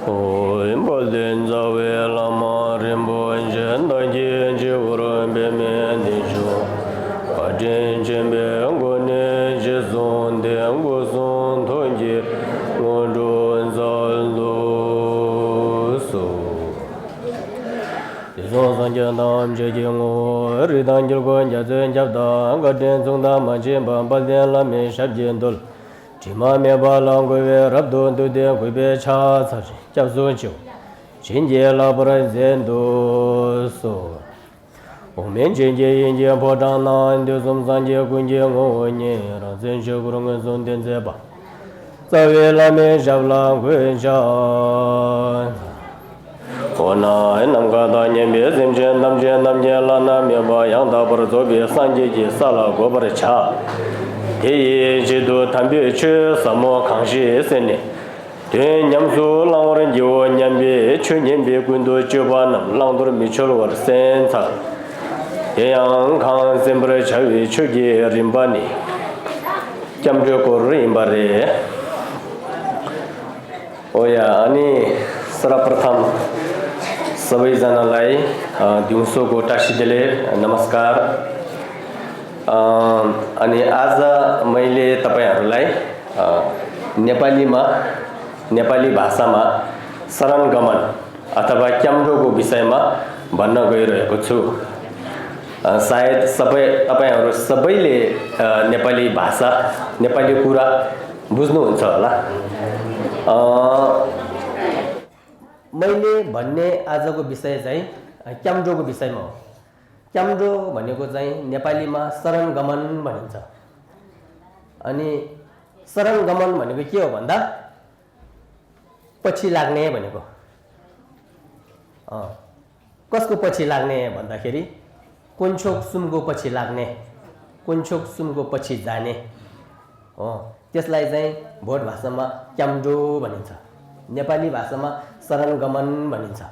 Bolden Zawe Lama Rimbo Njendanji Jivuran Beme Nijo Pajin Jembe Ngone Jizon De Ngozon Tonji Ngonjo Nzaldo So Jizon Sanjan Dam Jejingo Ridan Jilgon Jazen Jabda Ngaden Zongda Manjin Bambalden Lame Shabjin Dol Chima me ba lang gui we rab do du de gui be cha sa jab zo jiu jin jie la bu ren zen du so wo men jin jie yin jie po zhang nan de zong san jie gun jie ngo wen ye ran zen xue gu rong gen zong den zhe ba za we la me zhab lang gui sha ho na nam ga da nian bie zhen zhen nam jie la na me ba yang da bu zo bie san jie ji sa la guo bu cha He jidu tambi chu samo kangshi sene Tuen nyamsu langwaran jiwa nyambi chu nyambi gundu jiwa nam langdur michul war sen ca Yang kang sembra chawi chu gi rimba ni Jamju ko rimba re Oya ani सर्वप्रथम सबैजनालाई दिउँसोको टासी दिले नमस्कार अनि आज मैले तपाईहरुलाई नेपाली भाषामा शरण गमन अथवा क्याम्डोको विषयमा भन्न गइरहेको छु सायद तपाईहरु सबैले नेपाली भाषा नेपाली कुरा बुझ्नुहुन्छ होला मैले भन्ने आजको विषय चाहिँ क्याम्डोको विषयमा हो क्याम्डो भनेको चाहिँ नेपालीमा शरण गमन भनिन्छ अनि शरण गमन भनेको के हो भन्दा पछि लाग्ने भनेको कसको पछि लाग्ने भन्दाखेरि कुन्छोक सुमको पछि लाग्ने कुन्छोक सुमको पछि जाने हो त्यसलाई चाहिँ भोट भाषामा क्याम्डो भनिन्छ नेपाली भाषामा शरण गमन भनिन्छ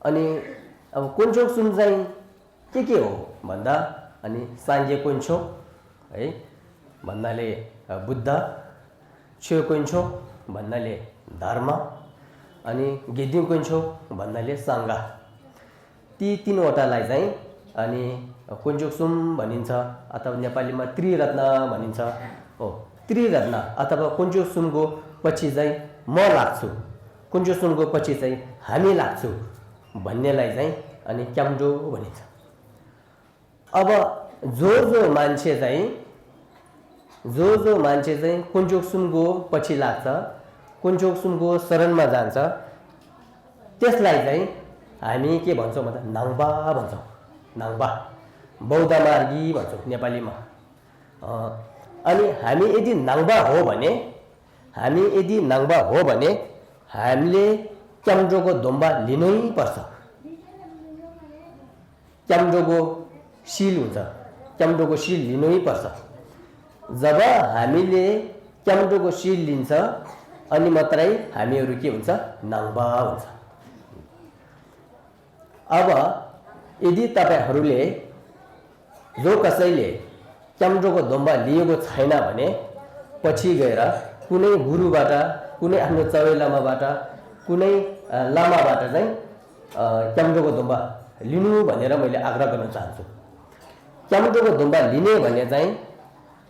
अनि अब कुन्छोक सुम चाहिँ के हो भन्दा अनि साङ्गे कुन्छोक है भन्नाले बुद्ध छ्यो कुन्छोक भन्नाले धर्म अनि गेदिङ कुन्छोक भन्नाले सङ्घ ती तीनवटालाई चाहिँ अनि कुन्छोक सुम भनिन्छ अथवा नेपालीमा त्रिरत्न भनिन्छ हो त्रिरत्न अथवा कुन्छोक सुमको पछि चाहिँ म लाग्छु कुन्छोक सुमको पछि चाहिँ हामी लाग्छु भन्नेलाई चाहिँ अनि क्याम्डो भनिन्छ अब जो मान्छे चाहिँ कुन्छोक सुमको पछि लाग्छ कुन्छोक सुमको शरणमा जान्छ त्यसलाई चाहिँ हामी के भन्छौं भन्दा नाङ्बा भन्छौं नाङ्बा बौद्ध मार्गी भन्छौं नेपालीमा अनि हामी यदि नाङ्बा हो भने हामीले क्याम्डोको दोम्बा लिनै पर्छ क्याम्डोको सिल हुन्छ क्याम्डोको सिल लिनै पर्छ जब हामीले क्याम्डोको सिल लिन्छ अनि मात्रै हामीहरु के हुन्छ नाङ्बा हुन्छ अब यदि तपाईहरुले जो कसैले क्याम्डोको दोम्बा लिएको छैन भने पछि गएर कुनै गुरुबाट कुनै आफ्नो चवेलामाबाट कुनै लामाबाट चाहिँ क्याम्डोको दोम्बा लिनु भनेर मैले आग्रह गर्न चाहन्छु क्याम्डोको दोम्बा लिने भने चाहिँ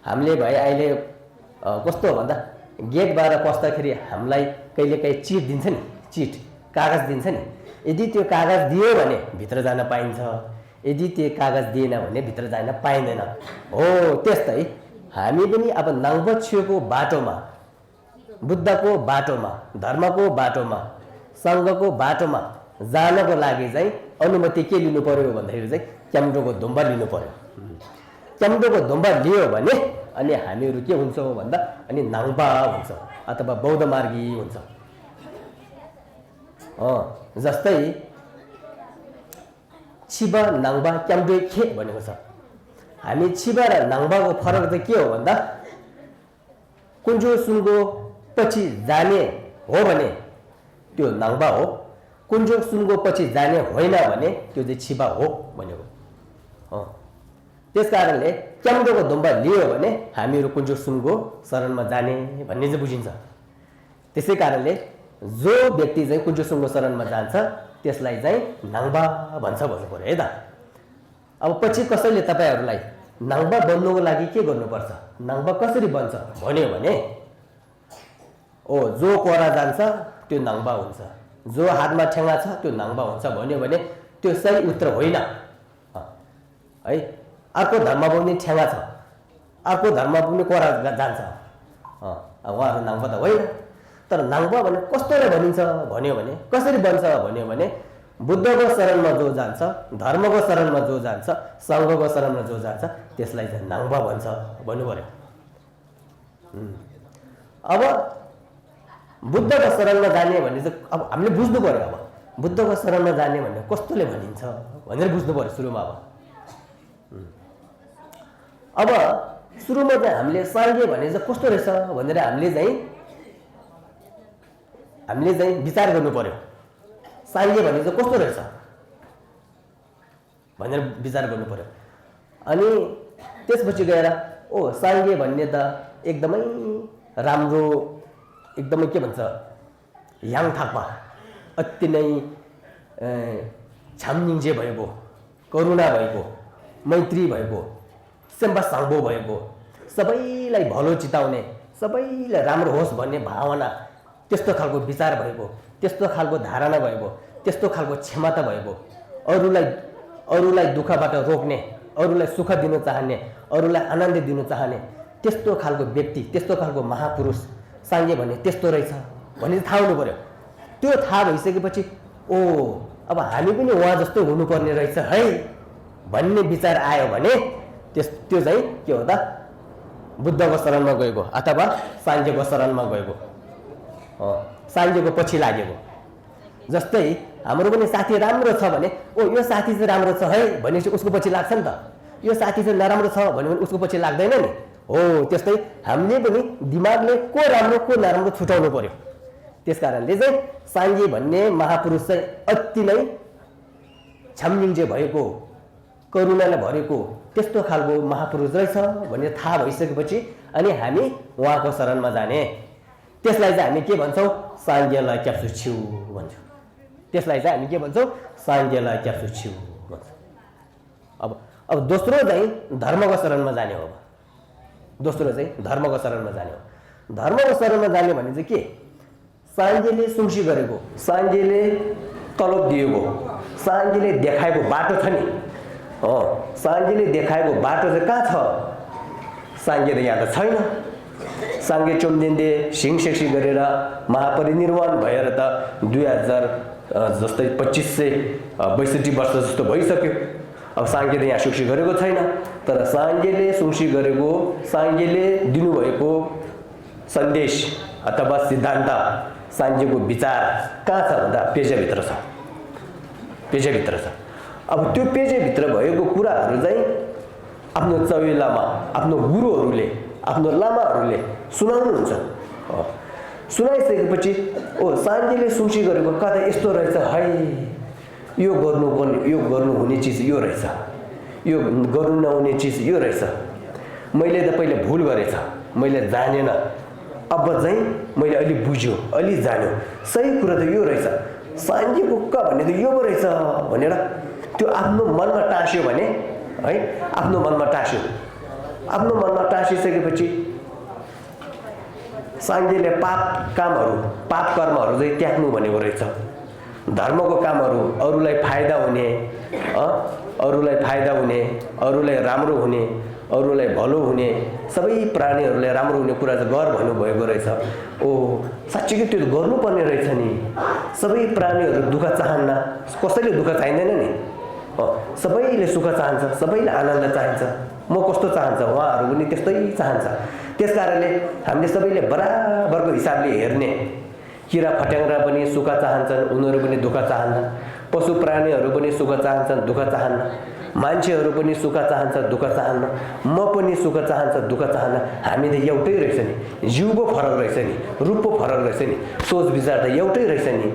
हामीले भाइ अहिले कस्तो भन्दा गेटबाट पस्दाखेरि हामीलाई कहिलेकाहीँ चिट दिन्छ नि चिट कागज दिन्छ नि यदि त्यो कागज दियो भने भित्र जान पाइन्छ यदि त्यो कागज दिएन भने भित्र जान पाइँदैन हो त्यस्तै हामी पनि अब नाङ्बछ्योको बाटोमा बुद्धको बाटोमा धर्मको बाटोमा सङ्घको बाटोमा जानको लागि चाहिँ अनुमति के लिनु पर्यो भन्दाखेरि चाहिँ क्याम्डोको दोम्बा लिनु पर्यो क्याम्डोको दोम्बा लियो भने अनि हामीहरु के हुन्छौं भन्दा अनि नाङ्बा हुन्छ अथवा बौद्ध मार्गी हुन्छ जस्तै छिबा नाङ्बा क्याम्डो खे भनेको छ हामी छिबा र नाङ्बाको फरक चाहिँ के हो भन्दा कुन्छोक सुमको पछि जाने हो भने त्यो नाङ्बा हो कुन्छोक सुमको पछि जाने होइन भने त्यो चाहिँ छिबा हो भनेको त्यसकारणले क्याम्डोको दोम्बा लियो भने हामीहरु कुन्छोक सुमको शरणमा जाने भन्ने चाहिँ बुझिन्छ त्यसै कारणले जो व्यक्ति चाहिँ कुञ्जोसुङको शरणमा जान्छ त्यसलाई चाहिँ नाङ्बा भन्छ भन्नु पर्यो है त। अब पछि कसैले तपाईहरूलाई नाङ्बा बन्नुको लागि के गर्नुपर्छ, नाङ्बा कसरी बन्छ भन्यो भने जो कोरा जान्छ त्यो नाङ्बा हुन्छ, जो हातमा ठेङ्गा छ त्यो नाङ्बा हुन्छ भन्यो भने त्यो सही उत्तर होइन है। अर्को धर्ममा पनि ठेङ्गा छ, अर्को धर्ममा पनि कोरा जान्छ, उहाँहरू नाङ्बा त होइन। तर नाङ्बा भने कस्तोलाई भनिन्छ भन्यो भने, कसरी बन्छ भन्यो भने बुद्धको शरणमा जो जान्छ, धर्मको शरणमा जो जान्छ, सङ्घको शरणमा जो जान्छ त्यसलाई चाहिँ नाङ्बा भन्छ भन्नु पर्यो। अब बुद्धको शरणमा जाने भने चाहिँ अब हामीले बुझ्नु पर्यो। अब बुद्धको शरणमा जाने भन्ने कस्तोले भनिन्छ भनेर बुझ्नु पर्यो सुरुमा। अब सुरुमा चाहिँ हामीले साङ्गे भने चाहिँ कस्तो रहेछ भनेर हामीले चाहिँ विचार गर्नु पर्यो। साङ्गे भने चाहिँ कस्तो रहेछ भनेर विचार गर्नु पर्यो। अनि त्यसपछि गएर साङ्गे भन्ने त एकदमै राम्रो, एकदमै के भन्छ याङथाक्पा, अति नै छामनिङ्जे भएको, करुणा भएको, मैत्री भएको, सेम्बा साङ्बो भएको, सबैलाई भलो चिताउने, सबैलाई राम्रो होस् भन्ने भावना, त्यस्तो खालको विचार भएको, त्यस्तो खालको धारणा भएको, त्यस्तो खालको क्षमता भएको, अरूलाई दुःखबाट रोक्ने, अरूलाई सुख दिन चाहने, अरूलाई आनन्द दिन चाहने त्यस्तो खालको व्यक्ति, त्यस्तो खालको महापुरुष साङ्गे भन्ने त्यस्तो रहेछ भन्ने थाहा हुनु पर्यो। त्यो थाहा भइसकेपछि अब हामी पनि उहाँ जस्तो हुनुपर्ने रहेछ है भन्ने विचार आयो भने त्यो चाहिँ के हो त, बुद्धको शरणमा गएको अथवा साङ्गेको शरणमा गएको, साङ्गेको पछि लागेको। जस्तै हाम्रो पनि साथी राम्रो छ भने यो साथी चाहिँ राम्रो छ है भनेपछि उसको पछि लाग्छ नि त। यो साथी चाहिँ नराम्रो छ भन्यो भने उसको पछि लाग्दैन नि। त्यस्तै हामीले पनि दिमागले को राम्रो को नराम्रो छुटाउनु पर्यो। त्यस कारणले चाहिँ साङ्गे भन्ने महापुरुष चाहिँ अति नै छामनिङ्जे भएको, करुणाले भरेको त्यस्तो खालको महापुरुष रहेछ भन्ने थाहा भइसकेपछि अनि हामी उहाँको शरणमा जाने। त्यसलाई चाहिँ हामी के भन्छौँ, साङ्गेलाई क्याप्सु छिउ भन्छौँ। त्यसलाई चाहिँ हामी के भन्छौँ, साङ्गेलाई क्याप्सु छिउ भन्छौँ। अब दोस्रो चाहिँ धर्मको शरणमा जाने हो। दोस्रो चाहिँ धर्मको शरणमा जाने हो। धर्मको शरणमा जाने भने चाहिँ के, साङ्गेले सुम्सी गरेको, साङ्गेले तलब दिएको, साङ्गेले देखाएको बाटो छ नि, साङ्गेले देखाएको बाटो चाहिँ कहाँ छ? साङ्गे त यहाँ त छैन। साङ्गे चोम्देन्दे सिङसेक्सी गरेर महापरिनिर्वाण भएर त 2000 जस्तै 2562 वर्ष जस्तो भइसक्यो। अब साङ्गे त यहाँ सुक्सी गरेको छैन। तर साङ्गेले सुक्सी गरेको, साङ्गेले दिनुभएको सन्देश अथवा सिद्धान्त, साङ्गेको विचार कहाँ छ भन्दा पेजेभित्र छ। पेजेभित्र छ। अब त्यो पेजेभित्र भएको कुराहरू चाहिँ आफ्नो चौलामा आफ्नो गुरुहरूले, आफ्नो लामाहरूले सुनाउनुहुन्छ। सुनाइसकेपछि साङ्गेले सुक्सी गरेको कथा यस्तो रहेछ है, यो गर्नुहुने चिज यो रहेछ, यो गर्नु नहुने चिज यो रहेछ, मैले त पहिले भुल गरेछ, मैले जानेन, अब चाहिँ मैले अलि बुझ्यो, अलि जान्यो, सही कुरा त यो रहेछ, साङ्गेको भन्ने त यो रहेछ भनेर त्यो आफ्नो मनमा टाँस्यो भने है, आफ्नो मनमा टाँस्यो। आफ्नो मनमा टाँसिसकेपछि साङ्गेले पाप कर्महरू चाहिँ त्याग्नु भनेको रहेछ। धर्मको कामहरू, अरूलाई फाइदा हुने, अरूलाई राम्रो हुने, अरूलाई भलो हुने, सबै प्राणीहरूलाई राम्रो हुने कुरा चाहिँ गर भन्नुभएको रहेछ। साँच्चीकै त्यो गर्नुपर्ने रहेछ नि। सबै प्राणीहरू दुःख चाहन्न, कसैले दुःख चाहिँदैन नि। सबैले सुख चाहन्छ, सबैले आनन्द चाहन्छ। म कस्तो चाहन्छ उहाँहरू पनि त्यस्तै चाहन्छ। त्यस कारणले हामीले सबैले बराबरको हिसाबले हेर्ने। किरा फट्याङ्ग्रा पनि सुख चाहन्छन्, उनीहरू पनि दुःख चाहन्न। पशु प्राणीहरू पनि सुख चाहन्छन्, दुःख चाहन्न। मान्छेहरू पनि सुख चाहन्छ, दुःख चाहन्न। म पनि सुख चाहन्छ, दुःख चाहन्न। हामी त एउटै रहेछ नि। जिउ पो फरक रहेछ नि, रूप पो फरक रहेछ नि, सोच विचार त एउटै रहेछ नि।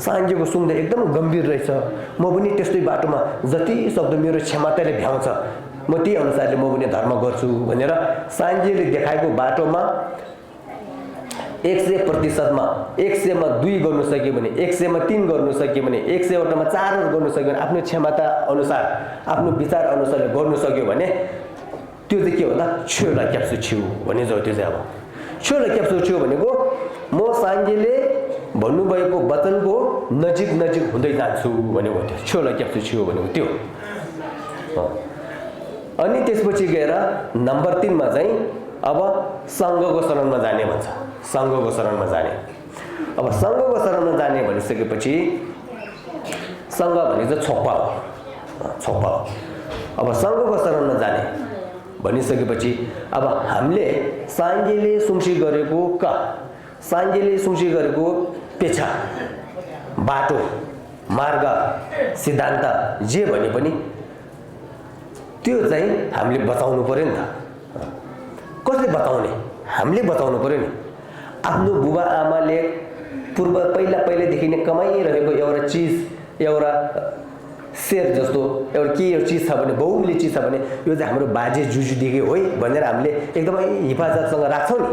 साङ्गेको सुन्दा एकदम गम्भीर रहेछ। म पनि त्यस्तै बाटोमा जति सक्दो मेरो क्षमताले भ्याउँछ म त्यही अनुसारले म पनि धर्म गर्छु भनेर साङ्गेले देखाएको बाटोमा 100% मा 100 मा 2 गर्नु सक्यो भने 100 मा 3 गर्नु सक्यो भने 100 वटामा 4 गर्नु सक्यो भने आफ्नो क्षमता अनुसार आफ्नो विचार अनुसारले गर्नु सक्यो भने त्यो चाहिँ के भन्दा छ्योला क्याप्सु छु भन्ने जो त्यो चाहिँ अब छ्योला क्याप्सु छु भनेको म साङ्गेले भन्नुभएको वचनको नजिक हुँदै जान्छु भनेको त्यो छ्योला क्याप्सु छु भनेको त्यो अनि त्यसपछि गएर नम्बर 3 मा चाहिँ अब सङ्घको शरणमा जाने भन्छ सङ्घको शरणमा जाने अब सङ्घको शरणमा जाने भनिसकेपछि सङ्घ भनेको छोप्पा हो अब सङ्घको शरणमा जाने भनिसकेपछि अब हामीले साङ्गेले सुम्सी गरेको साङ्गेले सुम्सी गरेको पेछा बाटो मार्ग सिद्धान्त जे भने पनि त्यो चाहिँ हामीले बचाउनु पर्यो नि त कसले बचाउने हामीले बचाउनु पर्यो नि आफ्नो बुबा आमाले पहिलादेखि नै कमाइरहेको एउटा चिज एउटा शेर जस्तो एउटा के एउटा चिज छ भने बहुमूल्य चिज छ भने यो चाहिँ हाम्रो बाजे जुजूदेखि हो भनेर हामीले एकदमै हिफाजतसँग राख्छौँ नि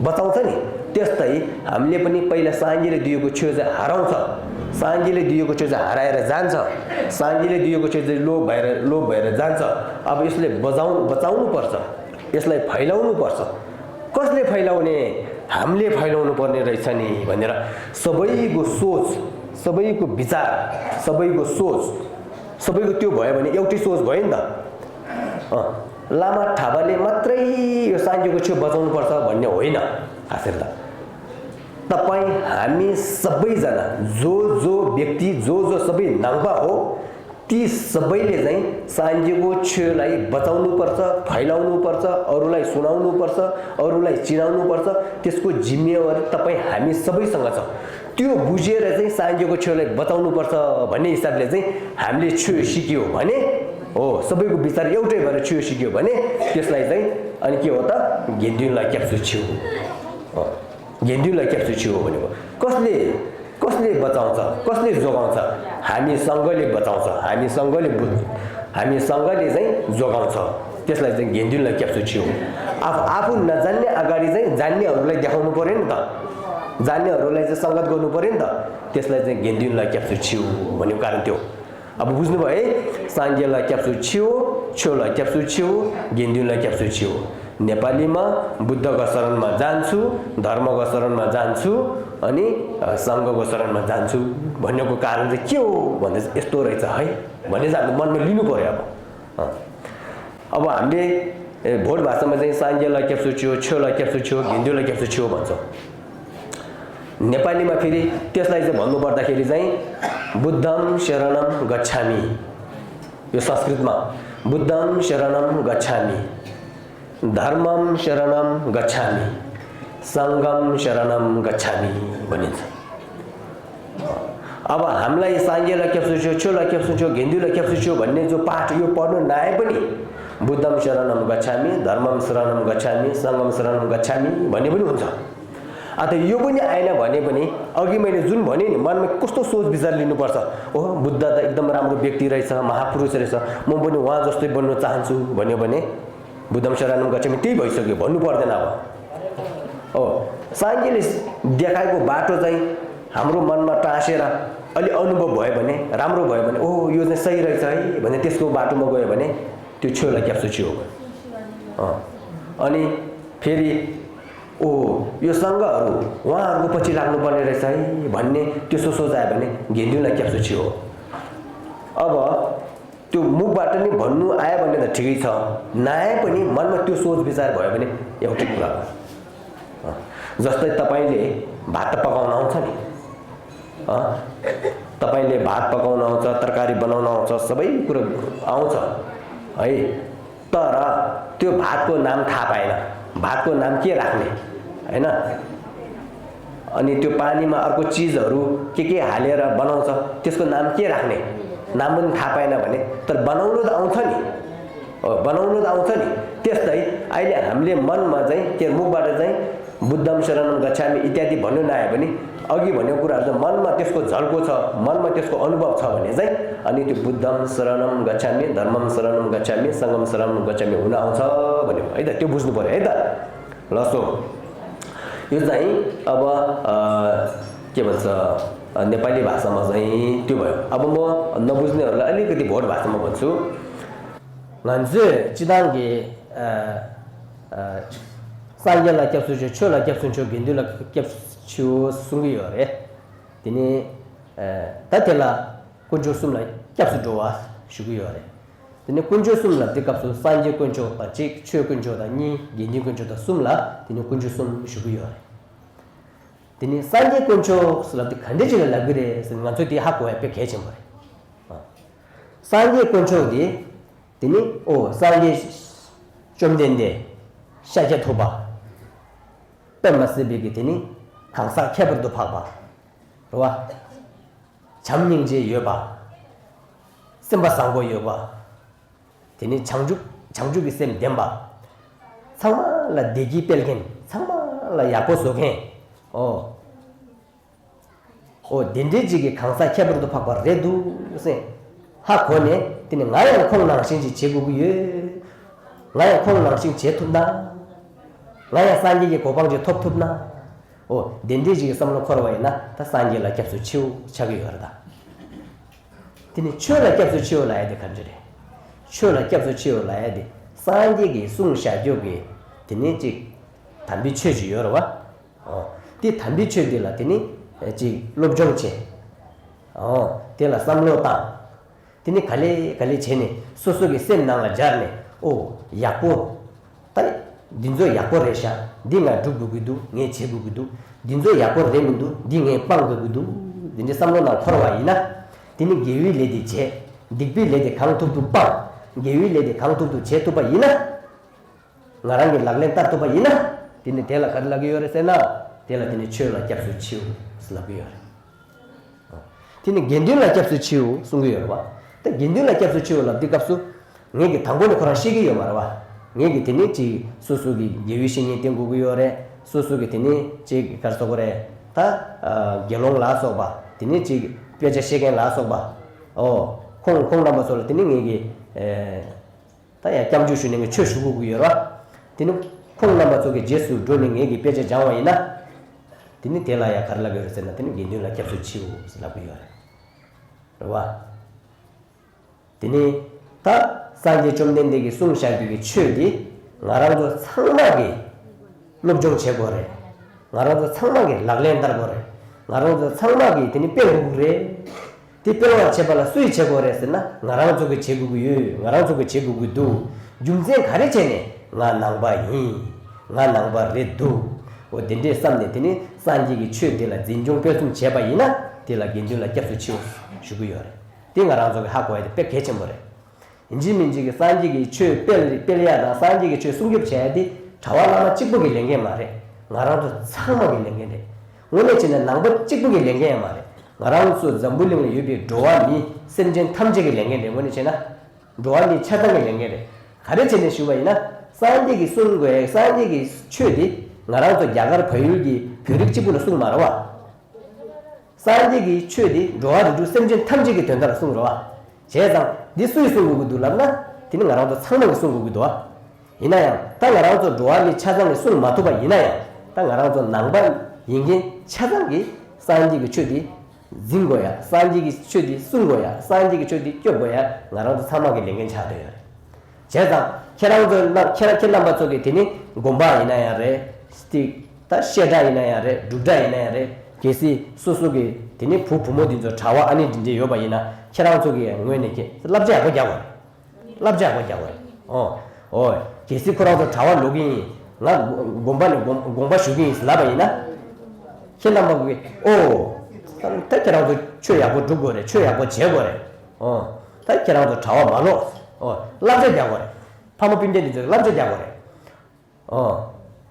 बचाउँछ नि त्यस्तै हामीले पनि पहिला साङ्गेले दिएको छेउ चाहिँ हराउँछ साङ्गेले दिएको छेउ चाहिँ हराएर जान्छ साङ्गेले दिएको छेउ चाहिँ लोभ भएर जान्छ अब यसले बचाउनु पर्छ यसलाई फैलाउनु पर्छ कसले फैलाउने हामीले फैलाउनु पर्ने रहेछ नि भनेर सबैको सोच सबैको विचार सबैको सोच सबैको त्यो भयो भने एउटै सोच भयो नि त लामा ठाबाले मात्रै यो साङ्गेको छेउ बचाउनु पर्छ भन्ने होइन खासै त तपाईँ हामी सबैजना जो व्यक्ति जो सबै नाङ्पा हो ती सबैले चाहिँ साङ्गेको छेउलाई बचाउनु पर्छ फैलाउनु पर्छ अरूलाई सुनाउनु पर्छ अरूलाई चिनाउनु पर्छ त्यसको जिम्मेवारी तपाईँ हामी सबैसँग छ त्यो बुझेर चाहिँ साङ्गेको छेउलाई बचाउनु पर्छ भन्ने हिसाबले चाहिँ हामीले छेउ सिक्यो भने हो सबैको विचार एउटै भएर छेउ सिक्यो भने त्यसलाई चाहिँ अनि के हो त घेन्ड्युनलाई क्याप्सु छेउ घेन्ड्युनलाई क्याप्सु छेउ भनेको कसले बचाउँछ कसले जोगाउँछ हामी सङ्घले बचाउँछ हामी सङ्घले चाहिँ जोगाउँछ त्यसलाई चाहिँ घेन्ड्युनलाई क्याप्सु छेउ आफू नजान्ने अगाडि चाहिँ जान्नेहरूलाई देखाउनु पर्यो नि त जान्नेहरूलाई चाहिँ सङ्गत गर्नु पर्यो नि त त्यसलाई चाहिँ घेन्ड्युनलाई क्याप्सु छेउ भनेको कारण त्यो अब बुझ्नुभयो है साङ्गेलाई क्याप्सु छेउलाई क्याप्सु छेउ घेन्ड्युनलाई क्याप्सु छेउ नेपालीमा बुद्धको शरणमा जान्छु धर्मको शरणमा जान्छु अनि सङ्घको शरणमा जान्छु भन्नेको कारण चाहिँ के हो भन्दा चाहिँ यस्तो रहेछ है भन्ने चाहिँ हाम्रो मनमा लिनु पर्यो अब हामीले भोट भाषामा चाहिँ साङ्गेलाई क्याप्सु छेउलाई क्याप्सु छेउ घेन्ड्युनलाई क्याप्सु छेउ भन्छौँ नेपालीमा फेरि त्यसलाई चाहिँ भन्नुपर्दाखेरि चाहिँ बुद्धम शरणम गच्छामि यो संस्कृतमा बुद्धम शरणम गच्छामि धर्मम शरणम गच्छामि सङ्गम शरणम गच्छामि भनिन्छ अब हामीलाई साङ्गेलाई क्याप्सु छेउ छेउलाई क्याप्सु छेउ घेन्ड्युनलाई क्याप्सु छेउ भन्ने जो पाठ यो पढ्नु नआए पनि बुद्धम शरणम गच्छामि धर्मम शरणम गच्छामि सङ्गम शरणम गच्छामि भन्ने पनि हुन्छ अन्त यो पनि आएन भने पनि अघि मैले जुन भने नि मनमा कस्तो सोच विचार लिनुपर्छ ओहो बुद्ध त एकदम राम्रो व्यक्ति रहेछ महापुरुष रहेछ म पनि उहाँ जस्तै बन्नु चाहन्छु भन्यो भने बुद्धम शरणम गच्छामि त्यही भइसक्यो भन्नु पर्दैन अब हो साङ्गेले देखाएको बाटो चाहिँ हाम्रो मनमा टाँसेर अलि अनुभव भयो भने राम्रो भयो भने ओहो यो चाहिँ सही रहेछ है भने त्यसको बाटोमा गयो भने त्यो छेउलाई क्याप्सु छेउ हो अनि फेरि ओ यो सङ्घहरू उहाँहरूको पछि लाग्नुपर्ने रहेछ है भन्ने त्यसो सोच आयो भने घेन्ड्युनलाई क्याप्सु छेउ हो अब त्यो मुखबाट नि भन्नु आयो भने त ठिकै छ नआए पनि मनमा त्यो सोच विचार भयो भने एउटै कुरा हो जस्तै तपाईँले भात पकाउन आउँछ नि तपाईँले भात पकाउन आउँछ तरकारी बनाउन आउँछ सबै कुरो आउँछ है तर त्यो भातको नाम थाहा पाएन भातको नाम के राख्ने हैन अनि त्यो पानीमा अर्को चिजहरू के हालेर बनाउँछ त्यसको नाम के राख्ने नाम पनि थाहा पाएन भने तर बनाउनु त आउँछ नि त्यस्तै अहिले हामीले मनमा चाहिँ के मुखबाट चाहिँ बुद्धम शरणम गच्छामि इत्यादि भन्नु नआयो भने अघि भनेको कुराहरू चाहिँ मनमा त्यसको झल्को छ मनमा त्यसको अनुभव छ भने चाहिँ अनि त्यो बुद्धम शरणम गच्छामि धर्मम शरणम गच्छामि सङ्गम शरणम गच्छामि हुन आउँछ भन्यो है त त्यो बुझ्नु पर्यो है त ल सो यो चाहिँ अब के भन्छ नेपाली भाषामा चाहिँ त्यो भयो। अब म नबुझ्नेहरूलाई अलिकति भोट भाषामा भन्छु। nganje chidange sanjala kyapsu chola kyapsu cho gendula kyapsu sungi yore tini tatela kunjo sumla kyapsu dowa shugu yore tini kunjo sumla te kapsu sanje kunjo pa chik chö kunjo da ni geni kunjo da sumla tini kunjo sum shugu yore tini sanje kunjo sula te khande chila lagre nganzo ti hakwa pe khechen bare sanje kunjo di tini sanje chomdende shaje thoba pemase begi tini khangsa khebardo phaba rowa jamningje yoba semba sangbo yoba tini changju gi sem demba sama la degi pelgen sama la yapo sogen dendeji gi khangsa khebardo phaba redu se ha kone tini ngaya khongnang singji jegugu ye ngaya khongnang sing jetun다 ngaya sanji ge gobangje 톱톱나 dendeji ge samlo korwaina ta sanji la kyapsu chiu chagi yorda tini chola kyapsu chiu la yade kanjure chola kyapsu chiu la yade sanji ge sung sha jo ge tini ji 담비 cheji yorwa ti 담비 cheji la tini ji lobjong che tela samlo ta tini kale chene sosoge sem nangla jarne yapo tai dinzo yapo resha dinga dugugudu nge chegugudu dinzo yapo remindu dinge panggugudu dinje samlo na khorwa ina tini gewi ledi che digbi ledi khangtubu pa gewi ledi khangtubu che tu pa ina ngarangi lagle ta tu pa ina tini tela kadlagi yore sena tela tini chola kyapsu chiu slabi yore tini gendula kyapsu chiu sungu yorwa ta gendula kyapsu chiu labdi kapsu ngegi 당고는 그런 시기요 말아봐. ngegi tini chi susugi yewishingi tengugu yore susugi tini chi karso kore ta gelong la soba tini chi peje shegen la soba kong namba sola tini ngegi ta ya kyamju shuni nge chö shugugu yorwa tini kong namba soge jesu droni ngegi peje jangwa ina tini tela ya karla yore sena tini gendyo la kyapsu chiu slabu yore rwa tini ta sanji chomdendegi sungshagi기 chödi ngaran도 상막이 롭종 제거래 ngaran도 상막이 락렌달 거래 ngaran도 상막이 되니 빼고그래 디뼈와 제발라 수이 제거래스나 ngaran도 그 제구구유 ngaran도 그 제구구도 줌제 가르체네 nga nangba redu dende samne 되니 sanji기 chö디라 진종 뼈좀 제바이나 디라 긴줄라 겹수 치우 주구요래 띵ngaran도 하고야 돼 개체머래 인지민지게 산지기 최 뺄리야다 산지기 최 숨겹쳐야지 자와라마 찍부기 랭게 말해 나라도 상막이 랭게네 오늘 지는 낭버 찍부기 랭게 말해 나라우스 잠불링의 유비 도와니 센전 탐지기 랭게네 오늘 지나 도와니 차당의 랭게네 가르치는 시와이나 산지기 쏜 거에 산지기 최디 나라도 야가를 버율기 벼릭집으로 쑥 말아와 산지기 최디 도와도 센전 탐지기 된다라 쑥 말아와 제상 니수이 쏘고도 랍나 티는 나라도 상당히 쏘고도 와 이나야 땅 나라도 도와니 차장의 술 마토바 이나야 땅 나라도 낭반 인긴 차장기 산지기 최디 징고야 산지기 최디 순고야 산지기 최디 껴고야 나라도 사막이 랭겐 차도야 제상 캐라우도 나 캐라킬람바 쪽에 티니 곰바 이나야레 스틱 다 셰다 이나야레 두다 이나야레 계시 소소게 티니 부모딘저 자와 아니 딘제 요바이나 캐라우 쪽에 응외네게 랍자고 자고 계시 코라도 자와 로깅 나 곰바 슈깅 슬라바이나 켈람바게 타케라도 최야고 두고래 최야고 제거래 타케라도 자와 말로 랍자고 파모빈데디 랍자고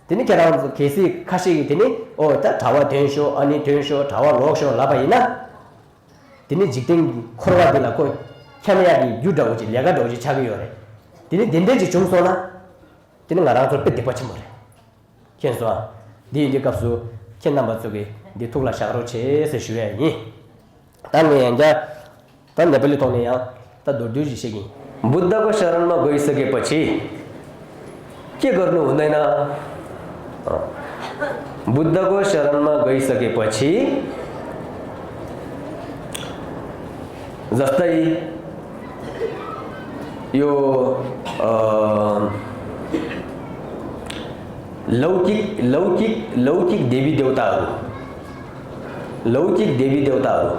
되니 캐라도 계시 카시기 되니 다 자와 덴쇼 아니 덴쇼 자와 록쇼 라바이나 되니 직등 코로나들라고 캐메라기 유다오지 레가도지 차기요래 되니 덴데지 좀소나 되니 나라도 뺏대 받지 뭐래 켄소아 니 이제 값수 켄나마 쪽에 니 토글라 샤로 체세 쉬야니 당에 이제 단 네벨리 통네야 ता दोड्युजी सेगी बुद्धको शरणमा गइसकेपछि के गर्नु हुँदैन बुद्धको शरणमा गइसकेपछि जस्तै यो लौकिक देवी देवताहरू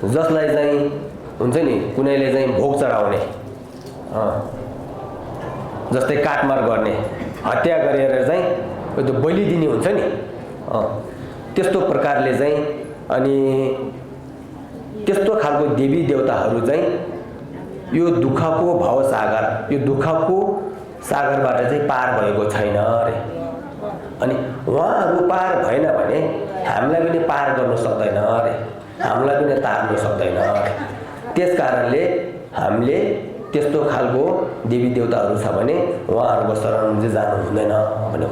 जसलाई चाहिँ हुन्छ नि कुनैले चाहिँ भोग चढाउने जस्तै काटमार गर्ने हत्या गरेर चाहिँ त्यो बलि दिने हुन्छ नि त्यस्तो प्रकारले चाहिँ अनि त्यस्तो खालको देवी देवताहरू चाहिँ यो दुःखको भवसागर यो दुःखको सागरबाट चाहिँ पार भएको छैन अरे अनि उहाँहरू पार भएन भने हामीलाई पनि पार गर्न सक्दैन अरे हामीलाई पनि तार्न सक्दैन अरे त्यसकारणले हामीले त्यस्तो खालको देवी देवताहरू छ भने उहाँहरूको शरणमा चाहिँ जानु हुँदैन भन्यो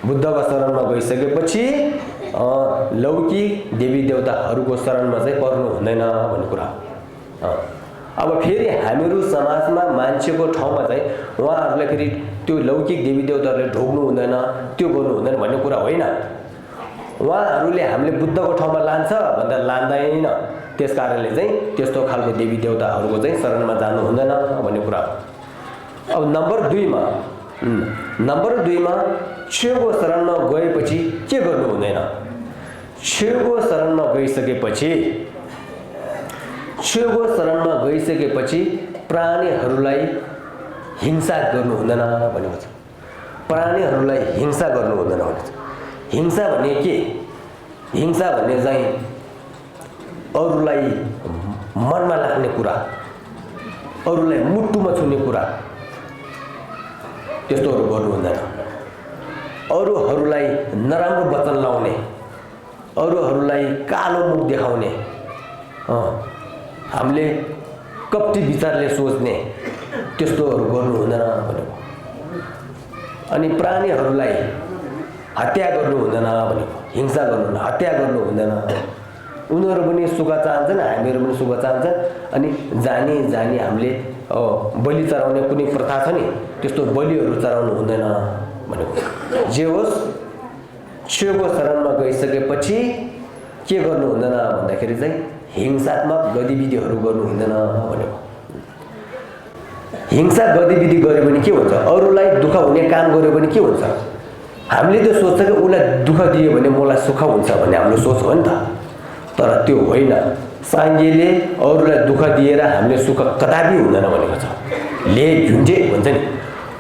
बुद्धको शरणमा गइसकेपछि लौकिक देवी देवताहरूको शरणमा चाहिँ पर्नु हुँदैन भन्ने कुरा अब फेरि हामीहरू समाजमा मान्छेको ठाउँमा चाहिँ उहाँहरूलाई फेरि त्यो लौकिक देवी देवताहरूले ढोग्नु हुँदैन त्यो गर्नु हुँदैन भन्ने कुरा होइन उहाँहरूले हामीले बुद्धको ठाउँमा लान्छ भन्दा लाँदैन त्यसकारणले चाहिँ त्यस्तो खालको देवी देवताहरूको चाहिँ शरणमा जानु हुँदैन भन्ने कुरा अब नम्बर 2 मा छेउको शरणमा गएपछि के गर्नु हुँदैन छेउको शरणमा गइसकेपछि प्राणीहरूलाई हिंसा गर्नु हुँदैन भनेको छ प्राणीहरूलाई हिंसा गर्नु हुँदैन भनेको छ हिंसा भन्ने के हिंसा भन्ने चाहिँ अरूलाई मनमा लाग्ने कुरा अरूलाई मुटुमा छुने कुरा त्यस्तोहरू गर्नु हुँदैन अरूहरूलाई नराम्रो वचन लाउने अरूहरूलाई कालो मुख देखाउने हामीले कपटी विचारले सोच्ने त्यस्तोहरू गर्नु हुँदैन भनेको अनि प्राणीहरूलाई हत्या गर्नु हुँदैन भनेको हिंसा गर्नु हत्या गर्नु हुँदैन उनीहरू पनि सुख चाहन्छन् हामीहरू पनि सुख चाहन्छन् अनि जानी हामीले बलि चढाउने कुनै प्रथा छ नि त्यस्तो बलिहरू चढाउनु हुँदैन भनेको जे होस् छेउको शरणमा गइसकेपछि के गर्नु हुँदैन भन्दाखेरि चाहिँ हिंसात्मक गतिविधिहरू गर्नु हुँदैन भनेको हिंसा गतिविधि गरे पनि के हुन्छ अरूलाई दुःख हुने काम गर्यो भने के हुन्छ हामीले त्यो सोच्छ कि उसलाई दुःख दियो भने मलाई सुख हुन्छ भन्ने हाम्रो सोच हो नि त तर त्यो होइन साङ्गेले अरूलाई दुःख दिएर हामीले सुख कदापि हुँदैन भनेको छ ले झुन्जे भन्छ नि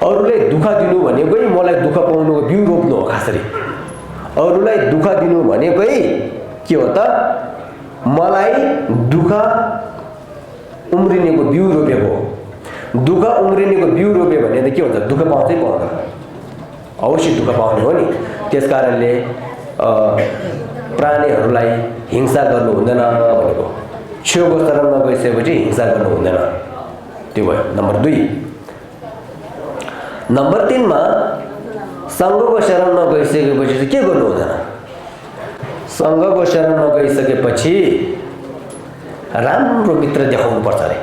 अरूलाई दुःख दिनु भनेकै मलाई दुःख पाउनुको बिउ रोप्नु हो खासरी अरूलाई दुःख दिनु भनेकै के हो त मलाई दुःख उम्रिनेको बिउ रोपेको दुःख उम्रिनेको बिउ रोप्यो भने त के हुन्छ दुःख पाउँछै पाउँदैन अवश्य दुःख पाउने हो नि त्यसकारणले प्राणीहरूलाई हिंसा गर्नु हुँदैन भनेको छेउको शरणमा गइसकेपछि हिंसा गर्नु हुँदैन त्यो भयो नम्बर 2 नम्बर 3 मा सङ्घको शरणमा गइसकेपछि चाहिँ के गर्नु हुँदैन सङ्घको शरणमा गइसकेपछि राम्रो मित्र देखाउनु पर्छ अरे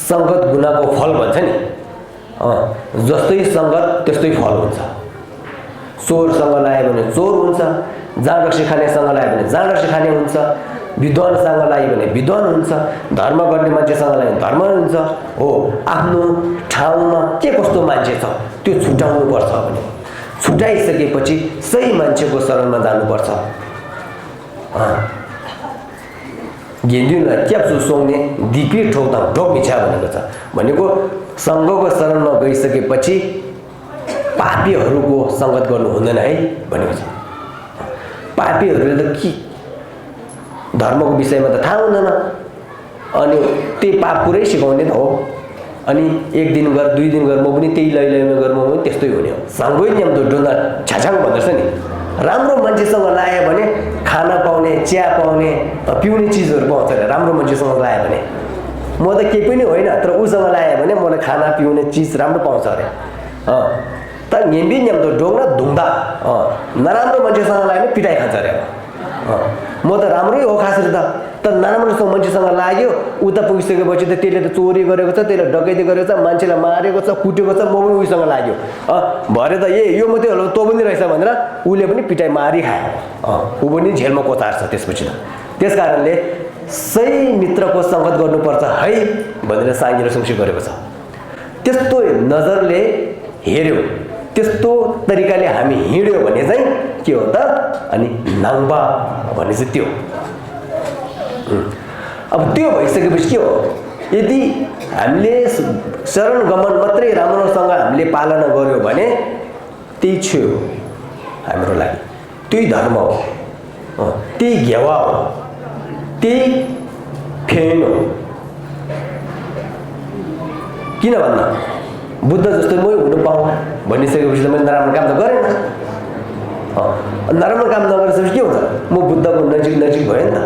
सङ्गत गुनाको फल भन्छ नि जस्तै सङ्गत त्यस्तै फल हुन्छ चोरसँग लायो भने चोर हुन्छ जाँड रक्सी खानेसँग लायो भने जाँड रक्सी खाने हुन्छ विद्वानसँग लायो भने विद्वान हुन्छ धर्म गर्ने मान्छेसँग लायो भने धर्म हुन्छ हो आफ्नो ठाउँमा के कस्तो मान्छे छ त्यो छुटाउनु पर्छ भने छुटाइसकेपछि सही मान्छेको शरणमा जानुपर्छ गेन्दिनलाई क्याप्सु सोङ्ने दिपी ठोक्दा ढोक मिछा भनेको छ भनेको सङ्घको शरणमा गइसकेपछि पापीहरूको सङ्गत गर्नु हुँदैन है भनेको छ पापीहरूले त के धर्मको विषयमा त थाहा हुँदैन अनि त्यही पाप पुरै सिकाउने त हो अनि एक दिन गर 2 दिन गर म पनि त्यही लैलैमा गर म पनि त्यस्तै हुने हो सँगै नियम त डोना छाछाङ भन्दछ नि राम्रो मान्छेसँग लायो भने खाना पाउने चिया पाउने पिउने चिजहरू पाउँछ अरे राम्रो मान्छेसँग लायो भने म त केही पनि होइन तर उसँग लायो भने मलाई खाना पिउने चिज राम्रो पाउँछ अरे तर नियम त डोङ्ना धुङ्दा नराम्रो मान्छेसँग लायो भने पिटाइ खान्छ अरे म त राम्रै हो खासरी त, तर नराम्रोसँग मान्छेसँग लाग्यो, उता पुगिसकेपछि त त्यसले त चोरी गरेको छ, त्यसले डकैती गरेको छ, मान्छेलाई मारेको छ, कुटेको छ, म पनि उसँग लाग्यो भरे त यो मात्रै होला तँ पनि रहेछ भनेर उसले पनि पिटाइ मारि खायो, ऊ पनि झेलमा कोचार्छ त्यसपछि त। त्यस कारणले सही मित्रको सङ्गत गर्नुपर्छ है भनेर साङ्गे र सुङसी गरेको छ। त्यस्तो नजरले हेऱ्यो, त्यस्तो तरिकाले हामी हिँड्यो भने चाहिँ के हो त, अनि नाङ्बा भन्ने चाहिँ त्यो। अब त्यो भइसकेपछि के हो, यदि हामीले शरण गमन मात्रै राम्रोसँग हामीले पालना गर्यो भने त्यही छु हाम्रो लागि, त्यही धर्म हो, त्यही घेवा हो, त्यही फेन हो। किन भन्दा बुद्ध जस्तो मै हुनु पाऊँ भनिसकेपछि त मैले नराम्रो काम त गरेन। नराम्रो काम नगरेपछि के हुन्छ, म बुद्धको नजिक भयो नि त।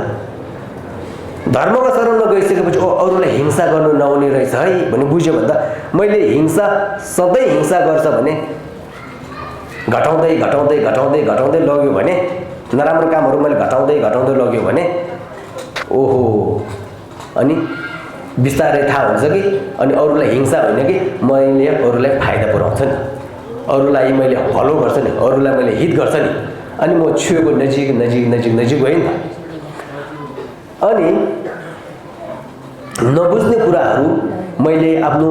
धर्मको शरणमा गइसकेपछि अरूलाई हिंसा गर्नु नहुने रहेछ है भने बुझ्यो भन्दा मैले हिंसा सधैँ हिंसा गर्छ भने घटाउँदै लग्यो भने, नराम्रो कामहरू मैले घटाउँदै लग्यो भने ओहो, अनि बिस्तारै थाहा हुन्छ कि अनि अरूलाई हिंसा होइन कि मैले अरूलाई फाइदा पुऱ्याउँछ नि, अरूलाई मैले भलो गर्छ नि, अरूलाई मैले हित गर्छ नि, अनि म छुएको नजिक गएँ नि त। अनि नबुझ्ने कुराहरू मैले आफ्नो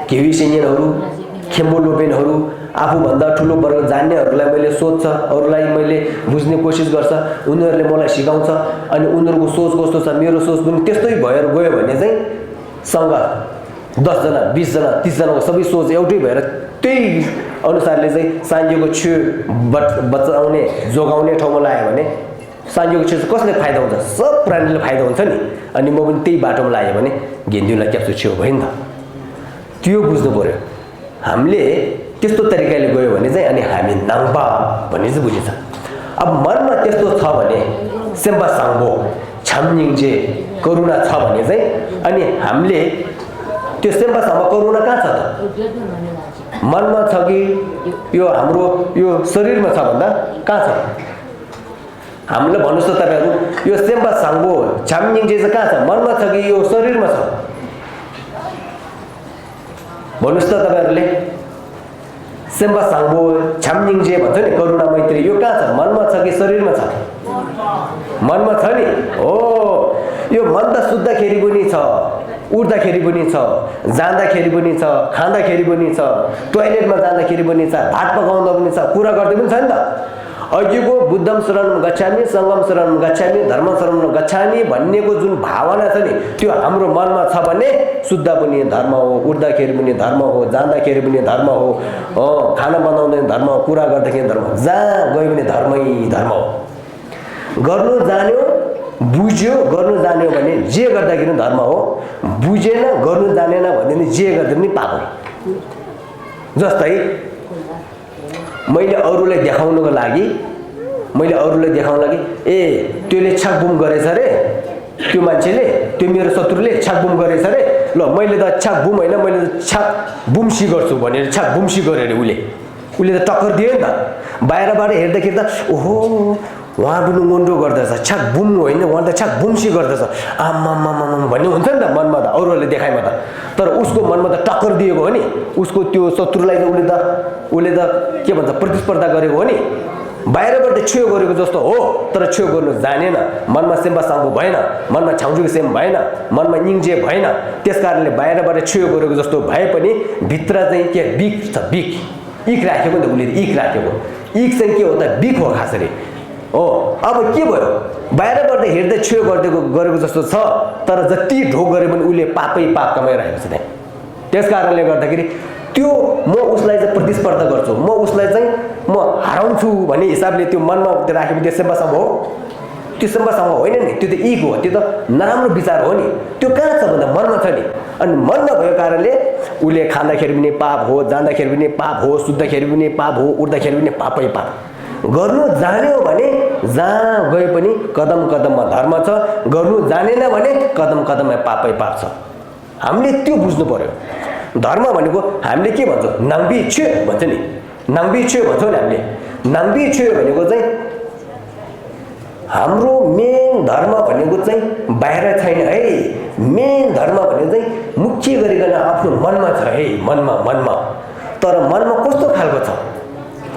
केही सिनियरहरू, खेम्बो लोपेनहरू, आफूभन्दा ठुलो वर्ग जान्नेहरूलाई मैले सोध्छ, अरूलाई मैले बुझ्ने कोसिस गर्छ, उनीहरूले मलाई सिकाउँछ, अनि उनीहरूको सोच कस्तो छ, मेरो सोच पनि त्यस्तै भएर गयो भने चाहिँ सँग 10 जना 20 जना 30 जनाको सबै सोच एउटै भएर त्यही अनुसारले चाहिँ साङ्गेको छेउ बचाउने जोगाउने ठाउँमा लाग्यो भने साङ्गेको छेउ कसले फाइदा हुन्छ, सब प्राणीले फाइदा हुन्छ नि। अनि म पनि त्यही बाटोमा लाग्यो भने घेन्दिउँलाई क्याप्सु छेउ भयो नि त। त्यो बुझ्नु पर्यो। हामीले त्यस्तो तरिकाले गयो भने चाहिँ अनि हामी नाङ्बा भन्ने चाहिँ बुझिन्छ। अब मनमा त्यस्तो छ भने सेम्बा साङ्बो छामनिङजे करुणा छ भने चाहिँ अनि हामीले त्यो सेम्बा साङ्बो करुणा कहाँ छ त, मनमा छ कि यो हाम्रो यो शरीरमा छ भन्दा कहाँ छ? हामीलाई भन्नुहोस् त तपाईँहरू, यो सेम्बा साङ्बो छामनिङजे चाहिँ कहाँ छ, मनमा छ कि यो शरीरमा छ? भन्नुहोस् त तपाईँहरूले। सेम्बा साङ्बो छामनिङजे भन्छ नि करुणा मैत्री, यो कहाँ छ, मनमा छ कि शरीरमा छ? मनमा छ नि। हो, यो मन त सुत्दाखेरि पनि छ, उठ्दाखेरि पनि छ, जाँदाखेरि पनि छ, खाँदाखेरि पनि छ, टोयलेटमा जाँदाखेरि पनि छ, भात पकाउँदा पनि छ, कुरा गर्दै पनि छ नि त। अघिको बुद्धम शरणम गच्छामि, सङ्गम शरणम गच्छामि, धर्म शरणम गच्छामि भन्नेको जुन भावना छ नि त्यो हाम्रो मनमा छ भने शुद्ध पनि धर्म हो, उठ्दाखेरि पनि धर्म हो, जाँदाखेरि पनि धर्म हो, खाना बनाउँदा पनि धर्म हो, कुरा गर्दाखेरि धर्म हो, जहाँ गयो भने धर्मै धर्म हो। गर्नु जान्यो, बुझ्यो, गर्नु जान्यो भने जे गर्दाखेरि धर्म हो, बुझेन गर्नु जानेन भने नि जे गर्दा पनि पाप हो। जस्तै मैले अरूलाई देखाउनको लागि ए त्यसले छाकबुम गरेछ रे, त्यो मान्छेले, त्यो मेरो शत्रुले छाकबुम गरेछ रे, ल मैले त छाकबुम होइन, मैले त छाकबुम्सी गर्छु भनेर छाकबुम्सी गरे रे उसले त टक्कर दियो नि त। बाहिरबाट हेर्दाखेरि त ओहो उहाँ पनि मुन्डो गर्दछ, छाकबुम होइन उहाँ त छाकबुम्सी गर्दछ, आम्मामामा भन्ने हुन्छ नि त मनमा त, अरूहरूले देखाइमा त। तर उसको मनमा त टक्कर दिएको हो नि, उसको त्यो शत्रुलाई त उसले त के भन्छ प्रतिस्पर्धा गरेको हो नि। बाहिरबाट छेउ गरेको जस्तो हो तर छेउ गर्नु जानेन, मनमा सेम्बा साङ्गो भएन, मनमा छाउजुको सेम भएन, मनमा निङ्जे भएन। त्यस कारणले बाहिरबाट छेउ गरेको जस्तो भए पनि भित्र चाहिँ के बिक छ, बिक इक राखेको नि त, उसले इक राखेको, इक चाहिँ के हो त, बिक हो खासरी हो। अब के भयो, बाहिरबाट हेर्दै छेउ गरेको जस्तो छ तर जति ढोक गरे पनि उसले पापै पाप कमाइरहेको छ त्यहाँ। त्यस कारणले गर्दाखेरि त्यो म उसलाई चाहिँ प्रतिस्पर्धा गर्छु, म उसलाई चाहिँ म हराउँछु भन्ने हिसाबले त्यो मनमा राखेको त्यो सेम्बासँग हो, त्यो सेम्बासँग होइन नि, त्यो त इक हो, त्यो त नराम्रो विचार हो नि। त्यो कहाँ छ भन्दा मनमा छ नि। अनि मनमा भएको कारणले उसले खाँदाखेरि पनि पाप हो, जाँदाखेरि पनि पाप हो, सुत्दाखेरि पनि पाप हो, उठ्दाखेरि पनि पापै पाप। गर्नु जान्यो भने जहाँ गए पनि कदम कदममा धर्म छ, गर्नु जानेन भने कदम कदममा पापै पाप छ। हामीले त्यो बुझ्नु पर्यो। धर्म भनेको हामीले के भन्छौँ, नाङ्बी छे भन्छ नि, नाङ्बी छे भन्छौँ नि हामीले। नाङ्बी छे भनेको चाहिँ हाम्रो मेन धर्म भनेको चाहिँ बाहिर छैन है। मेन धर्म भनेको चाहिँ मुख्य गरिकन आफ्नो मनमा छ है, मनमा। तर मनमा कस्तो खालको छ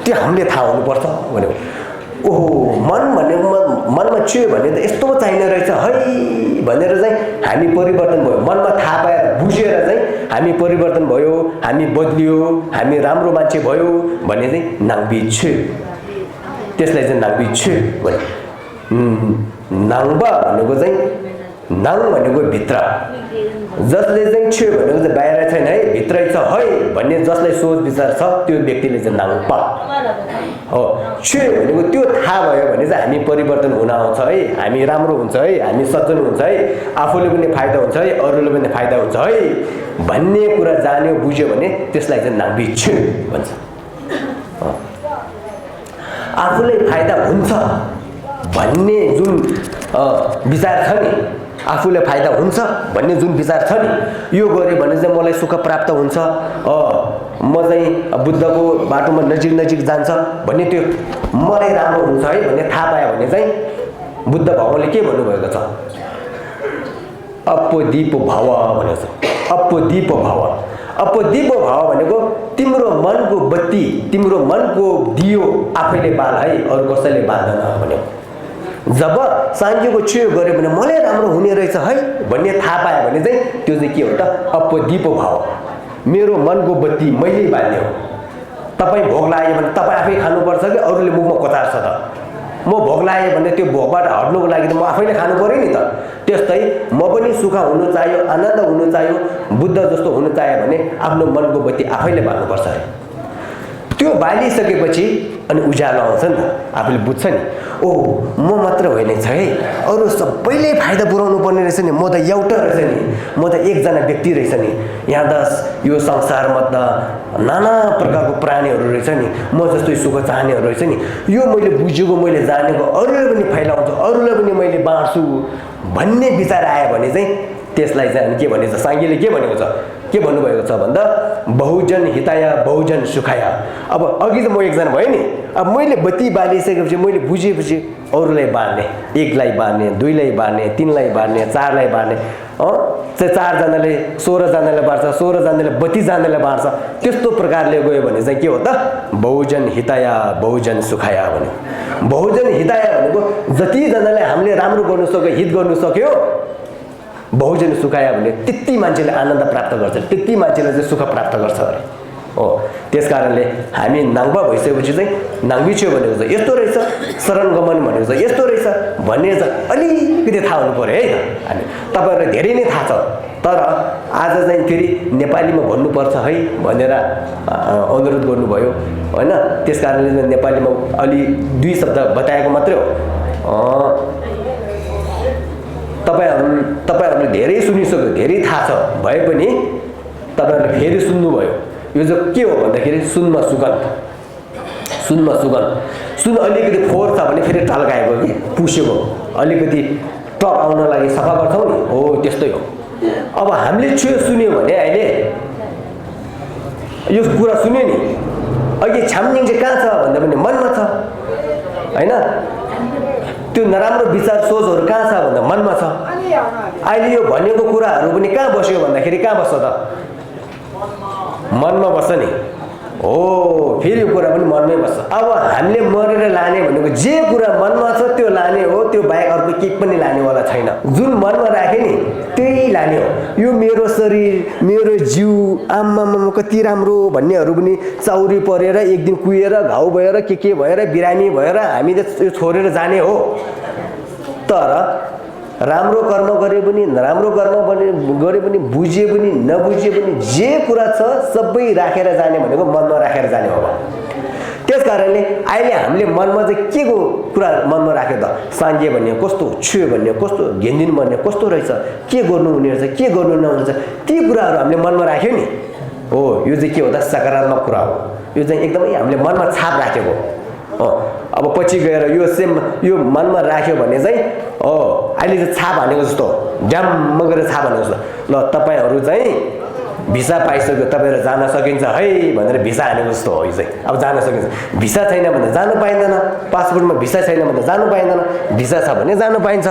त्यो हामीले थाहा हुनुपर्छ भनेको। ओहो, मन भनेको मनमा छुयो भने त यस्तो चाहिने रहेछ है भनेर चाहिँ हामी परिवर्तन भयो। मनमा थाहा पाएर बुझेर चाहिँ हामी परिवर्तन भयो, हामी बदलियो, हामी राम्रो मान्छे भयो भन्ने चाहिँ नाङ्बी छु। त्यसलाई चाहिँ नाङ्बी छु भने। नाङ्बा भनेको चाहिँ नाङ भनेको भित्र, जसले चाहिँ छु भनेको चाहिँ बाहिर छैन है, भित्रै छ है भन्ने जसलाई सोच विचार छ त्यो व्यक्तिले चाहिँ नाङ्पा हो। छु भनेको त्यो थाहा भयो भने चाहिँ हामी परिवर्तन हुन आउँछ है, हामी राम्रो हुन्छ है, हामी सज्जन हुन्छ है, आफूले पनि फाइदा हुन्छ है, अरूले पनि फाइदा हुन्छ है भन्ने कुरा जान्यो बुझ्यो भने त्यसलाई चाहिँ नाङ्बी छु भन्छ। आफूलाई फाइदा हुन्छ भन्ने जुन विचार छ नि, आफूले फाइदा हुन्छ भन्ने जुन विचार छ नि, यो गऱ्यो भने चाहिँ मलाई सुख प्राप्त हुन्छ, म चाहिँ बुद्धको बाटोमा नजिक जान्छ भन्ने त्यो मलाई राम्रो हुन्छ है भन्ने थाहा पायो भने चाहिँ बुद्ध भगवानले के भन्नुभएको छ? अप्पदीप भाव भनेको छ। अप्पदीप भाव भनेको तिम्रो मनको बत्ती, तिम्रो मनको दियो आफैले बाल है, अरू कसैले बाल्दैन भनेको। जब साङ्ख्यको छुयो गऱ्यो भने मलाई राम्रो हुने रहेछ है भन्ने थाहा पायो भने चाहिँ त्यो चाहिँ के हो त? अप्पदीप भाव। मेरो मनको बत्ती मैले बाल्ने हो। तपाईँ भोग लाग्यो भने तपाईँ आफै खानुपर्छ कि अरूले मुखमा कोतार्छ त? म भोग लाग्यो भने त्यो भोगबाट हट्नुको लागि त म आफैले खानु पर्यो नि त। त्यस्तै म पनि सुख हुनु चाहियो, आनन्द हुनु चाहियो, बुद्ध जस्तो हुनु चाहियो भने आफ्नो मनको बत्ती आफैले बाल्नुपर्छ है। त्यो बालिसकेपछि अनि उज्यालो आउँछ नि त, आफूले बुझ्छ नि, ओ म मात्र होइन छ है, अरू सबैले फाइदा पुऱ्याउनु पर्ने रहेछ नि, म त एउटा रहेछ नि, म त एकजना व्यक्ति रहेछ नि, यहाँ त यो संसारमा त नाना प्रकारको प्राणीहरू रहेछ नि, म जस्तै सुख चाहनेहरू रहेछ नि, यो मैले बुझेको मैले जानेको अरूले पनि फैलाउँछु, अरूलाई पनि मैले बाँड्छु भन्ने विचार आयो भने चाहिँ त्यसलाई चाहिँ के भनेको छ? साङ्ख्यले के भनेको छ? के भन्नुभएको छ भन्दा बहुजन हिताय बहुजन सुखाय। अब अघि त म एकजना भएँ नि, अब मैले बत्ती बालिसकेपछि मैले बुझेपछि अरूलाई बाँड्ने, एकलाई बाँड्ने, दुईलाई बाँड्ने, तीनलाई बाँड्ने, चारलाई बाँड्ने, चाहिँ 4 जनाले 16 जनाले बाँड्छ, 16 जनाले 32 जनाले बाँड्छ। त्यस्तो प्रकारले गयो भने चाहिँ के हो त? बहुजन हिताय बहुजन सुखाय भन्यो। बहुजन हिताय भनेको जतिजनाले हामीले राम्रो गर्नु सक्यो, हित गर्नु सक्यो, बहुजन सुखाय भने त्यति मान्छेले आनन्द प्राप्त गर्छ, त्यति मान्छेले चाहिँ सुख प्राप्त गर्छ अरे हो। त्यस कारणले हामी नाङ्बा भइसकेपछि चाहिँ नाङ्बी छु भनेको चाहिँ यस्तो रहेछ, शरण गमन भनेको चाहिँ यस्तो रहेछ भन्ने चाहिँ अलिकति थाहा हुनु पर्यो है त। हामी तपाईँहरूलाई धेरै नै थाहा छ, तर आज चाहिँ फेरि नेपालीमा भन्नुपर्छ है भनेर अनुरोध गर्नुभयो होइन। त्यस कारणले चाहिँ नेपालीमा अलि 2 शब्द बताएको मात्रै हो। तपाईँहरूले धेरै सुनिसक्यो, धेरै थाहा छ भए पनि तपाईँहरूले फेरि सुन्नुभयो। यो चाहिँ के हो भन्दाखेरि सुनमा सुगन्ध। सुन अलिकति फोहोर छ भने फेरि टल्काएको कि पुसेको अलिकति टक आउन लागि सफा गर्छौँ नि, हो त्यस्तै हो। अब हामीले सुन्यो भने अहिले यो कुरा सुन्यो नि, अघि छामनिङ चाहिँ कहाँ छ भन्दा पनि मनमा छ होइन। त्यो नराम्रो विचार सोचहरू कहाँ छ भन्दा मनमा छ। अहिले यो भनेको कुराहरू पनि कहाँ बस्यो भन्दाखेरि कहाँ बस्छ त? मनमा बस्छ नि हो। फेरि यो कुरा पनि मनमै बस्छ। अब हामीले मरेर लाने भनेको जे कुरा मनमा छ त्यो लाने हो, त्यो बाहेक अर्को केही पनि लानेवाला छैन। जुन मनमा राख्यो नि त्यही लाने हो। यो मेरो शरीर, मेरो जिउ, आम्मामा कति राम्रो भन्नेहरू पनि चाउरी परेर एक दिन कुहेर घाउ भएर के भएर बिरामी भएर हामी त यो छोडेर जाने हो। तर राम्रो कर्म गरे पनि नराम्रो कर्म गरे पनि बुझे पनि नबुझे पनि जे कुरा छ सबै राखेर जाने भनेको मनमा राखेर जाने हो। त्यस कारणले अहिले हामीले मनमा चाहिँ के को कुरा मनमा राख्यो त? साङ्ख्य भन्ने कस्तो, छु भन्ने कस्तो, घेन्दिन भन्ने कस्तो रहेछ, के गर्नु हुने रहेछ, के गर्नु नहुन्छ, ती कुराहरू हामीले मनमा राख्यो नि हो। यो चाहिँ के हो त? सकारात्मक कुरा हो। यो चाहिँ एकदमै हामीले मनमा छाप राखेको हो। अब पछि गएर यो मनमा राख्यो भने चाहिँ अहिले चाहिँ छाप हानेको जस्तो ड्याम्म गरेर छाप हानेको जस्तो। ल तपाईँहरू चाहिँ भिसा पाइसक्यो तपाईहरु जान सकिन्छ है भनेर भिसा हानेको जस्तो हो यो चाहिँ अब जान सकिन्छ भिसा छैन भने जान पाइँदैन पासपोर्टमा भिसा छैन भने जान पाइँदैन भिसा छ भने जान पाइन्छ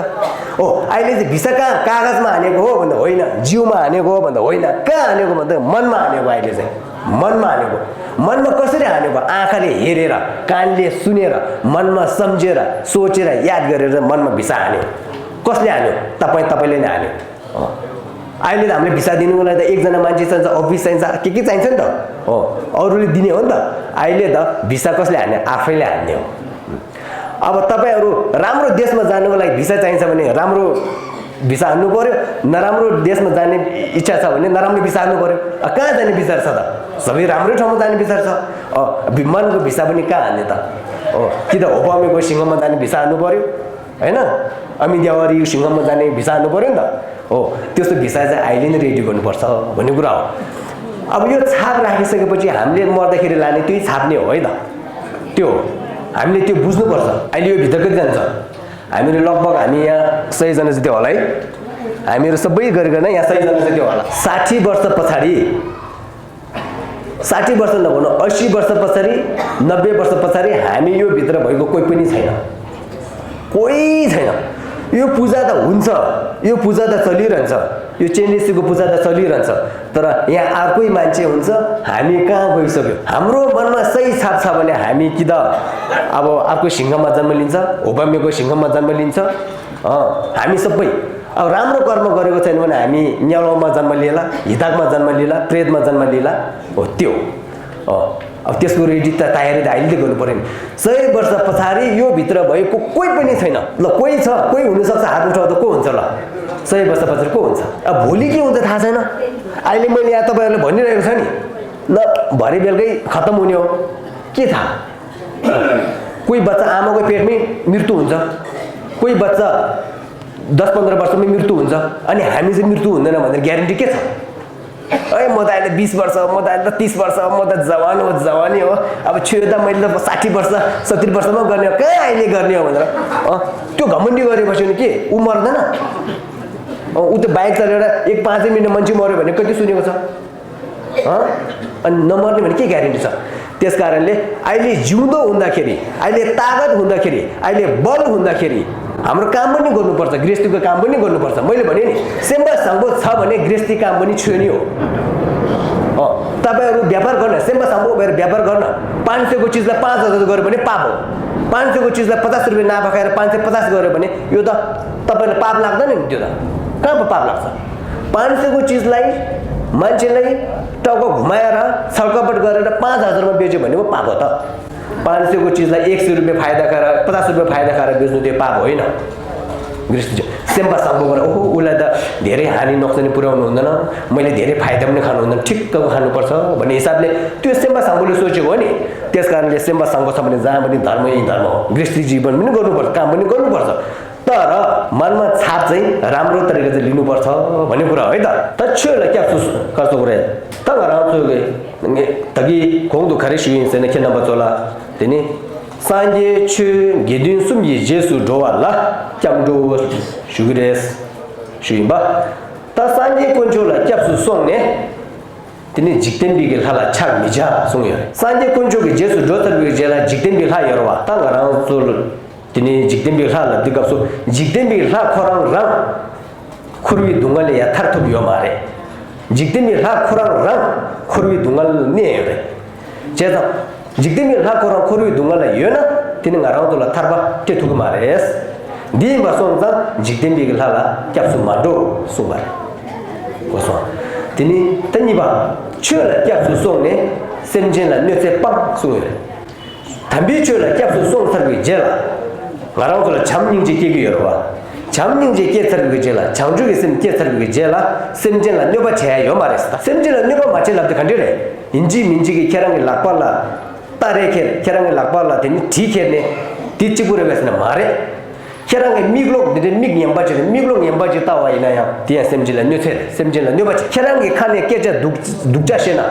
हो अहिले चाहिँ भिसा कहाँ कागजमा हानेको हो भन्दा होइन जिउमा हानेको हो भन्दा होइन कहाँ हानेको भन्दा मनमा हानेको अहिले चाहिँ मनमा हानेको मनमा कसरी हानेको आँखाले हेरेर कानले सुनेर मनमा सम्झेर सोचेर याद गरेर मनमा भिसा हान्यो कसले हान्यो तपाईले नै हान्यो अहिले त हामीले भिसा दिनुको लागि त एकजना मान्छे चाहिन्छ अफिस चाहिन्छ के चाहिन्छ नि त हो अरूले दिने हो नि त अहिले त भिसा कसले हान्ने आफैले हान्ने हो अब तपाईहरु राम्रो देशमा जानुको लागि भिसा चाहिन्छ भने राम्रो भिसा हान्नु पर्यो नराम्रो देशमा जाने इच्छा छ भने नराम्रो भिसा हान्नु पर्यो कहाँ जाने विचार छ त सबै राम्रै ठाउँमा जाने विचार छ मनको भिसा पनि कहाँ हान्ने त हो कि त होपामेको सिंहमा जाने भिसा हान्नु पर्यो हैन अमित देवरी सिंहमा जाने भिसा हान्नु पर्यो नि त हो त्यस्तो भिसा चाहिँ अहिले नै रेडी गर्नुपर्छ भन्ने कुरा हो अब यो छाप राखिसकेपछि हामीले मर्दाखेरि लाने त्यही छाप्ने हो है त त्यो हामीले त्यो बुझ्नुपर्छ अहिले यो भित्र कति जान्छ हामीले लगभग हामी यहाँ 100 जना जति होला है हामीहरु सबै गरिकन यहाँ 100 जना जति होला 60 वर्ष पछाडी 60 वर्ष नभन्नु 80 वर्ष पछाडी 90 वर्ष पछाडी हामी यो भित्र भएको कोही पनि छैन कोही छैन यो पूजा त हुन्छ यो पूजा त चलिरहन्छ यो चेन्डेसीको पूजा त चलिरहन्छ तर यहाँ अर्कै मान्छे हुन्छ हामी कहाँ गइसक्यो हाम्रो मनमा सही छाप छ भने हामी कि त अब अर्को सिंहमा जन्म लिन्छ होपामेको सिंहमा जन्म लिन्छ हामी सबै अब राम्रो कर्म गरेको छैन भने हामी न्यालोमा जन्म लिएला हिताकमा जन्म लिएला प्रेतमा जन्म लिएला हो त्यो अब त्यसको रेडी त तयारी त अहिले गर्नु पर्यो नि 100 वर्ष पछाडी यो भित्र भएको कोही पनि छैन ल कोही छ कोही हुन सक्छ हात उठाउँदा को हुन्छ ल 100 वर्ष पछाडी को हुन्छ अब भोलि के हुन्छ थाहा छैन अहिले मैले यहाँ तपाईहरुले भनिरहेको छ नि ल भरे बेलुकै खत्म हुने हो के थाहा कोही बच्चा आमाको पेटमै मृत्यु हुन्छ कोही बच्चा 10-15 वर्षमै मृत्यु हुन्छ अनि हामी चाहिँ मृत्यु हुँदैन भनेर ग्यारेन्टी के छ ए म त अहिले 20 वर्ष म त अहिले 30 वर्ष म त जवानी हो अब छियो त मैले त 60 वर्ष 70 वर्षमा गर्ने हो कहाँ अहिले गर्ने हो भनेर त्यो घमण्डी गरेपछि नि के उ मर्दैन उ त बाइक चलेर 1-5 मिनेट मान्छे मर्यो भने कति सुनेको छ अनि नमर्ने भने के ग्यारेन्टी छ त्यसकारणले अहिले जिउँदो हुँदाखेरि अहिले ताकत हुँदाखेरि अहिले बल हुँदाखेरि हाम्रो काम पनि गर्नुपर्छ गृहस्थीको काम पनि गर्नुपर्छ मैले भने नि सेम्बा संगो छ भने गृहस्थी काम पनि छुनी हो तपाईहरु व्यापार गर्न सेम्बा संगो भएर व्यापार गर्न 500 को चीजलाई 5000 गरे भने पाप हो 500 को चीजलाई 50 रुपैयाँ नाफा खाएर 550 गरे भने यो त तपाईलाई पाप लाग्दैन नि त्यो त कहाँ पाप लाग्छ 500 को चीजलाई मान्छेलाई टाउको घुमाएर छलकपट गरेर 5000 मा बेच्यो भने पो पाप हो त 500 को चीजलाई 100 रुपैयाँ फाइदा खाएर 50 रुपैयाँ फाइदा खाएर बेच्नु त्यो पाप होइन गृहस्थी सेम्बा संगो गरेर ओहो उलाई त धेरै हानि नोक्सानी पुर्याउनु हुँदैन मैले धेरै फाइदा पनि खानु हुँदैन ठिक्क खानुपर्छ भन्ने हिसाबले त्यो सेम्बा संगोले सोचेको हो नि त्यसकारणले सेम्बा संगो छ भने जहाँ पनि धर्म यही धर्म हो गृहस्थी जीवन पनि गर्नुपर्छ काम पनि गर्नुपर्छ तर मनमा छाप चाहिँ राम्रो तरिकाले चाहिँ लिनुपर्छ भन्ने कुरा हो है त तच्छोला क्या कस्तो कुरा त गराउँछु तगी खोङ दुखरे शिइन सेने खेना बचोला तिनी सांगे छु गिदिन सुम ये जेसु डोवाला क्यामडो शुगरेस शुइबा त सांगे कोन्चोला क्याप्सु सोंगने तिनी जिक्तेन बिगेल हाला छाक मिजा सोंगे सांगे कोन्चो के जेसु डोतर बिगेला जिक्तेन बिगहा यरवा त गराउँछु तिनी जिक्तेन बिगहा लदिकसु जिक्तेन बिगहा खराङ राम खुरवी दुंगले यथार्थ बियो मारे जिक्तेन बिगहा खराङ राम खुरवी दुंगल ने रे जेदा जिक्तेन बिगहा खराङ खुरवी दुंगल यो न तिनी गराउँछु ल थर्बा टेथुक मारेस दिन बसोंता जिक्तेन बिगहा क्याप्सु माडो सुबार कोसो तिनी तनिबा छुला क्याप्सु सोंने सेन्जेला न्यसे पक सुरे थाम्बी छुला क्याप्सु सोंग थर्बी जेला गराउँछु ल छमनिङ जिके गयरवा छमनिङ जिके थर्बी जेला छाउजु के सेम के थर्बी जेला सेन्जेला न्योबा छया यो मारेस त सेन्जेला न्योबा माचे लब्द खण्डे रे हिन्जी मिन्जी के खेराङे लाकपाला तारे खेराङे लाकपाला तिनी ठीक हेर्ने तिच्ची पुरे बेसने मारे खेराङे मिग्लो दिदे मिग यम्बाचे मिग्लो यम्बाचे ता होइन यहाँ त्यहाँ सेन्जेला न्योथे सेन्जेला न्योबा खेराङे खाने के चाहिँ दुख्जा सेना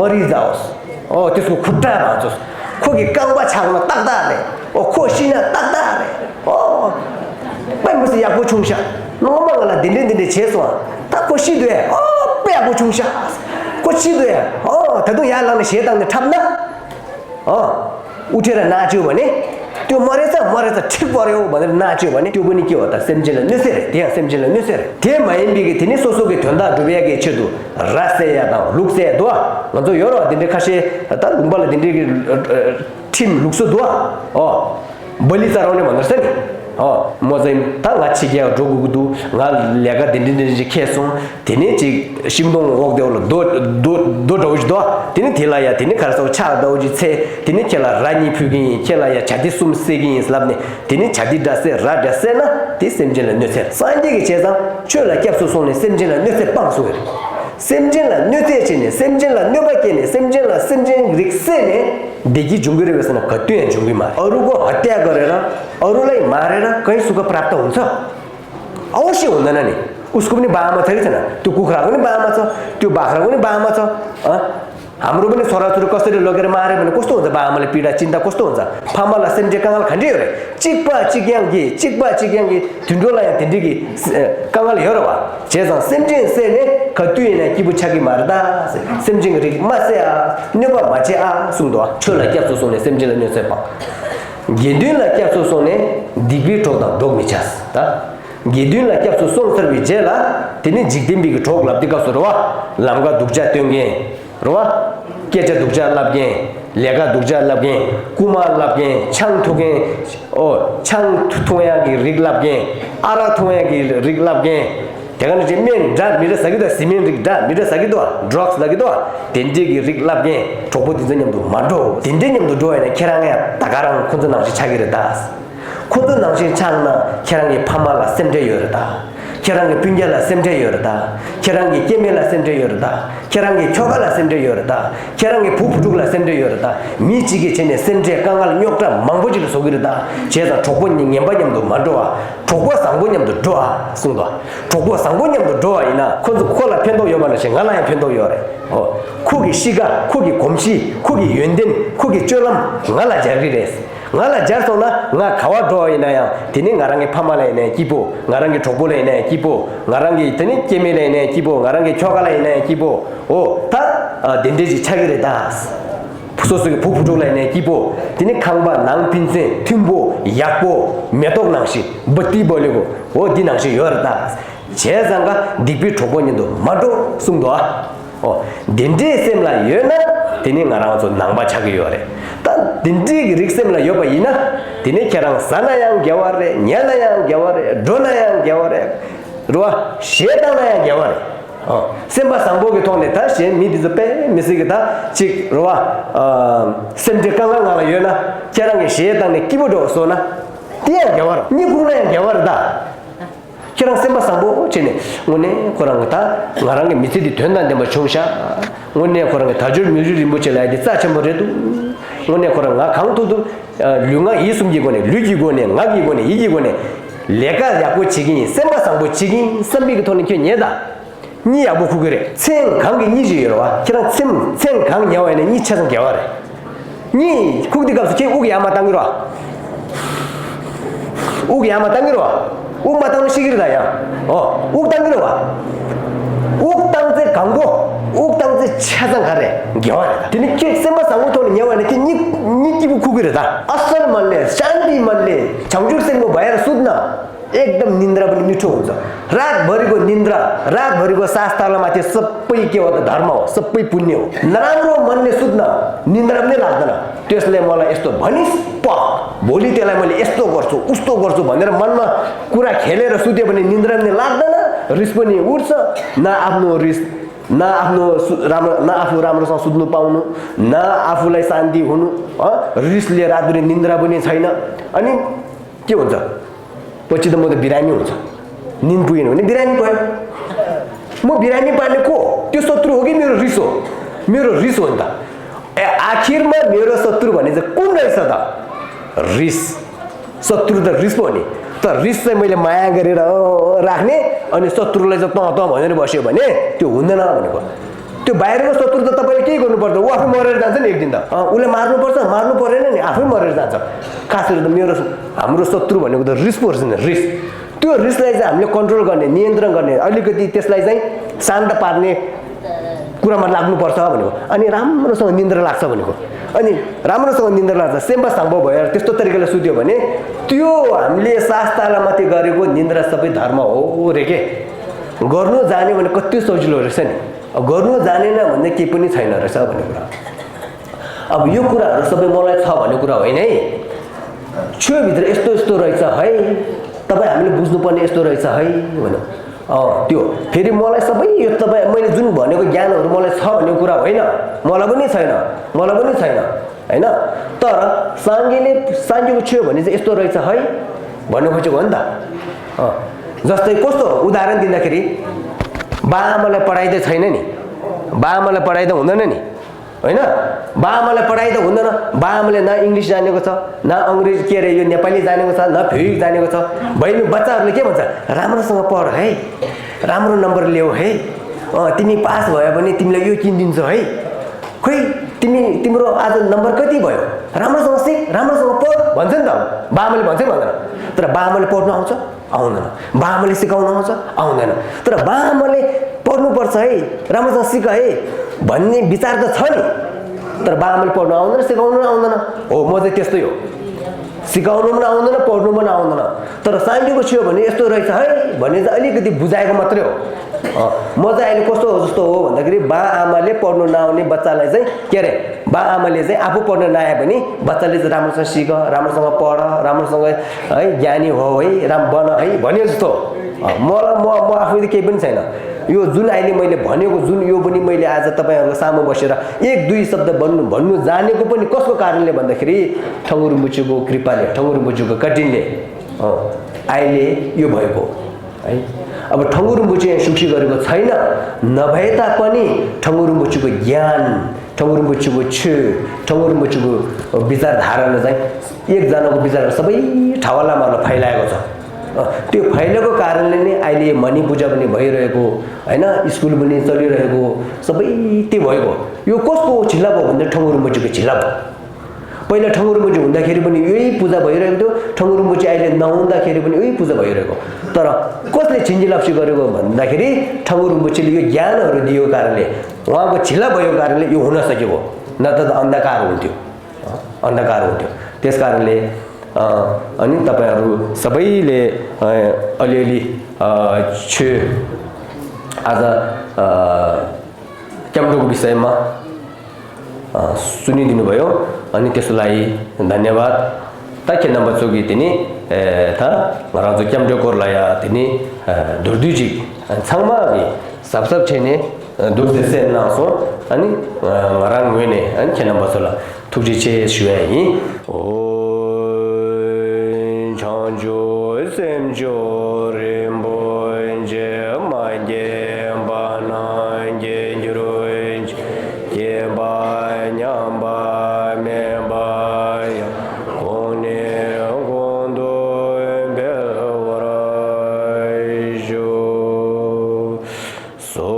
मरि जाओस् त्यसको खुट्टा भाँचोस् खोकी काउबा छाङमा ताक्दाले खोसिना ताक्दाले pai musi ya ko chungsha no ma la din din de che so ta ko shi de 빼고 중샤 कोचिदोया तदु यहाँ लाग्ने सेताङले ठाप्न उठेर नाच्यो भने त्यो मरेछ ठिक पर्यो भनेर नाच्यो भने त्यो पनि के हो त सेमजेल नेसेरे त्यहाँ सेमजेल नेसेरे त्यहाँ माइम्बिगे थिने सोसोगे थन्दा डुबियागे छेदु रासे या त लुक्से दोa भन्छ यो र दिने खासे त लुम्बल दिने टिम लुक्सो दोa बलि चराउने भन्दछ नि म चाहिँ त गाछिग्या जोगुदु गा ल्यागा दिने खेसु थिने छि सिमदोङ वगदेउल दो डौज दो थिने थिला या थिने खरसौ छा दौजी छे थिने खेला रानी फुगी खेला या छादी सुमसेगी स्लाबने थिने छादी दासे रा दासे न ति सेमजेल नेसे साइदिगे छेजा छुला क्याप्सु सोने सेमजेल नेसे पांसु सेमजेल नेते छिने सेमजेल नेबाकेने सेमजेल रिक्सेने देखि जुंगुरे बसन कत्तु जुंगी मार अरुको हत्या गरेर अरुलाई मारेर कहीं सुख प्राप्त हुन्छ अवश्य हुँदैन नि उसको पनि बामा छैन त्यो कुखुराको पनि बामा छ त्यो बाख्राको पनि बामा छ हाम्रो पनि छोराछोरी कसरी लगेर मारे भने कस्तो हुन्छ बामाले पीडा चिन्ता कस्तो हुन्छ फामाला सेन्जे कांगाल खण्डी रे चिकपा चिक्यांगी तिन्डोला या तिन्डिगी कांगाल हेरवा जेजा सेन्जे सेने कतुइने किबुछागी मारदा सेन्जिङ रि मासेआ नेबा माचेआ सुंदो छोला क्याप्सो सोने सेन्जेले नेसेपा गेदुला क्याप्सो सोने दिग्बी ठोदा डोगमिचास ता गेदुला क्याप्सो सोन सर्वि जेला तिनी जिगदिम्बीको ठोक लाप्दिका सुरवा लामगा दुखजा त्योंगे रवा केचा दुखजा लाप्गे लेगा दुखजा लाप्गे कुमा लाप्गे छांग ठोगे छांग थोयागी रिग लाप्गे आरा थोयागी रिग लाप्गे त्यागन चाहिँ मेन ड्राग मिरे सकिदो सिमेन्ट रिग ड्राग मिरे सकिदो ड्रग्स लगिदो तेन्जेगी रिग लाप्गे ठोपो दिन्छ निम्दो माडो तेन्जे निम्दो दोयने खेराङया तागाराङ खुन्जो now see छागिरे Das खुन्जो now see छाङना खेराङे फामाला सेन्टे योरदा खेराङे पिंजाला सेन्टे योरदा खेराङे केमेला सेन्टे योरदा खेराङे छोगाला सेन्टे योरदा खेराङे फुफुटुगला सेन्टे योरदा मिचिगे छेने सेन्टे कांगाल न्योक्टा मंगबोजिल सोगिरदा 제가 조건이 냠바냠도 만도와 조건 상고냠도 좋아 승도 조건 상고냠도 좋아이나 콜라 편도 요만은 생각나야 편도 요래 쿠기 시가 쿠기 곰시 쿠기 연된 쿠기 쫄람 ngala 자리레스 ngala jartona nga khawa doina야 tini ngarange phamalaine kibo ngarange thobolaine kibo ngarange tini kemelaine kibo ngarange chogalaine kibo ta dendeji chagire다 소속의 부부족라인의 기보 디니 강바 낭핀세 팀보 약보 메독 낭시 버티 벌리고 어디 낭시 열다 제상가 디비 조건인도 마도 숭도아 딘디 셈라 여나 디니 나랑서 낭바 차기 열에 단 딘디 릭셈라 여바이나 디니 캐랑 사나양 겨와레 냐나양 겨와레 도나양 겨와레 로아 셰다나양 겨와레 semba samboge tone ta she mi dizepe misigita chik roa semje kanga ngala yona kerange she tangne kibodo sona tia gyawar ni guna gyawar da kerang semba sambo chene ngone korang ta ngarange misidi thendan de ma chungsha ngone korang tajul mujuri moche la de sa chamboredu ngone korang nga khangtodu lyunga isumgi gone lyugi gone ngagi gone igi gone lega yaku chigi semba sambo chigi sambi tone kye nyeda 니 야부 그래 생 강게 니지여와 그냥 생 강녀에는 니 차선 겨와래 니 국디 가서 개 우기 아마 당기로 와 우기 아마 당기로 와 우마 당는 시기르다야 욱 당기로 와욱 당제 강고 욱 당제 차선 가래 겨와래 근데 개 셈바 상고토는 녀와네 니 기부 구그래다 아싸 말래 싼디 말래 장줄생 뭐 바야라 쏟나 एकदम निन्द्रा पनि मिठो हुन्छ रातभरिको निन्द्रा रातभरिको शास्त्रलाई माथि सबै के हो त धर्म हो सबै पुण्य हो नराम्रो मनले सुत्न निन्द्रा पनि लाग्दैन त्यसले मलाई यस्तो भनिस प भोलि त्यसलाई मैले यस्तो गर्छु उस्तो गर्छु भनेर मनमा कुरा खेलेर सुत्यो भने निन्द्रा पनि लाग्दैन रिस पनि उठ्छ न आफ्नो रिस न आफू राम्रोसँग सुत्नु पाउनु न आफूलाई शान्ति हुनु रिसले रातभरि निन्द्रा पनि छैन अनि के हुन्छ पछि त म त बिरामी हुन्छ निन पुगेन भने बिरामी भयो म बिरामी पार्ने को त्यो शत्रु हो कि मेरो रिस हो नि त आखिरमा मेरो शत्रु भने चाहिँ कुन रहेछ त रिस शत्रु त रिस हो नि त रिस चाहिँ मैले माया गरेर राख्ने अनि शत्रुलाई चाहिँ त भनेर बस्यो भने त्यो हुँदैन भनेको त्यो बाहिरको शत्रु त तपाईले के गर्नुपर्छ उ आफै मरेर जान्छ नि एक दिन त उले मार्नु परेन नि आफै मरेर जान्छ खास गरी त हाम्रो शत्रु भनेको त रिस पर्छ नि रिस त्यो रिसलाई चाहिँ हामीले कन्ट्रोल गर्ने नियन्त्रण गर्ने अलिकति त्यसलाई चाहिँ शान्त पार्ने कुरामा लाग्नुपर्छ भनेको अनि राम्रोसँग निन्द्रा लाग्छ भनेको अनि राम्रोसँग निन्द्रा लाग्छ सेम्बा साम्बो भएर त्यस्तो तरिकाले सुत्यो भने त्यो हामीले शास्त्रलाई माथि गरेको निन्द्रा सबै धर्म हो रे के गर्नु जाने भने कति सजिलो रहेछ नि गर्नु जानेन भन्ने केही पनि छैन रहेछ भन्ने कुरा अब यो कुराहरू सबै मलाई छ भन्ने कुरा होइन है छुभित्र यस्तो यस्तो रहेछ है तपाईँ हामीले बुझ्नुपर्ने यस्तो रहेछ है भन्नु त्यो फेरि मलाई सबै यो तपाईँ मैले जुन भनेको ज्ञानहरू मलाई छ भन्ने कुरा होइन मलाई पनि छैन होइन तर साङ्गेको छुयो भने चाहिँ यस्तो रहेछ है भन्नु खोजेको हो नि त जस्तै कस्तो उदाहरण दिँदाखेरि बाआमालाई पढाइदै छैन नि बाआमालाई पढाइदा हुँदैन नि होइन बाआमालाई पढाइदा हुँदैन बाआमाले न इङ्ग्लिस जानेको छ न अङ्ग्रेजी के अरे यो नेपाली जानेको छ न फिजिक्स जानेको छ बहिनी बच्चाहरूले के भन्छ राम्रोसँग पढ है राम्रो नम्बर ल्याऊ है तिमी पास भयो भने तिमीलाई यो किनिदिन्छु है खोइ तिम्रो आज नम्बर कति भयो राम्रोसँग सिक राम्रोसँग पढ भन्छ नि त बाआमाले भन्छ नि भन्दैन तर बाआमाले पढ्नु आउँछ आउँदैन बाआमाले सिकाउनु आउँछ आउँदैन तर बाआमाले पढ्नुपर्छ है राम्रोसँग सिक है भन्ने विचार त छ नि तर बाआमाले पढ्नु आउँदैन सिकाउनु पनि आउँदैन हो म चाहिँ त्यस्तै हो सिकाउनु पनि आउँदैन पढ्नु पनि आउँदैन तर साङ्गेको छियो भने यस्तो रहेछ है भन्ने चाहिँ अलिकति बुझाएको मात्रै हो म चाहिँ अहिले कस्तो हो जस्तो हो भन्दाखेरि बाआमाले पढ्नु नआउने बच्चालाई चाहिँ के अरे बाआमाले चाहिँ आफू पढ्नु नआए भने बच्चाले चाहिँ राम्रोसँग सिक राम्रोसँग पढ राम्रोसँग है ज्ञानी हो है बन है भन्यो जस्तो मलाई म आफूले केही पनि छैन यो जुन अहिले मैले भनेको जुन यो पनि मैले आज तपाईँहरूको सामु बसेर एक दुई शब्द भन्नु जानेको पनि कसको कारणले भन्दाखेरि ठङ्गुरुम्बुचुको कृपाले ठङ्गुरुम्बुचुको कठिनले अहिले यो भएको है अब ठङ्गुरुम्बुचु यहाँ सुखी गरेको छैन नभए तापनि ठङ्गुरुम्बुचुको ज्ञान ठङ्गुरुम्बुचुको ठङ्गुरुम्बुचुको विचारधाराले चाहिँ एकजनाको विचार सबै ठाउँमा फैलाएको छ त्यो फैलेको कारणले नै अहिले मणि पूजा पनि भइरहेको हैन स्कुल पनि चलिरहेको सबै त्यो भएको यो कसको झिल्ला भयो भन्दा ठङ्गुरुम्बुचुको झिल्ला भयो पहिला ठङ्गुरुम्बुचु हुँदाखेरि पनि यही पूजा भइरहेको थियो ठङ्गुरुम्बुचु अहिले नहुँदाखेरि पनि यही पूजा भइरहेको तर कसले छिन्जिलाप्सी गरेको भन्दाखेरि ठङ्गुरुम्बुचुले यो ज्ञानहरू दिएको कारणले उहाँको झिल्ला भएको कारणले यो हुन सकेको न त अन्धकार हुन्थ्यो त्यसकारणले अनि तपाईहरु सबैले अलिअलि आज क्याम्ब्रोको विषयमा सुनिदिनु भयो अनि त्यसलाई धन्यवाद ताके नम्बर चोगी तिनी था राजु क्याम्ब्रोको लया तिनी दुर्दुजी छङमा सबसब छैने दुर्देशे नासो अनि राङ वेने अनि खेना बसला थुजी छे सुए हि ओ झन्जो सेमजो रेम्बो जे मागे बानागे जुरोज के बान्याम्बा मेबा कोने गोंदो बेवराजो सो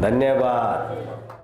धन्यवाद।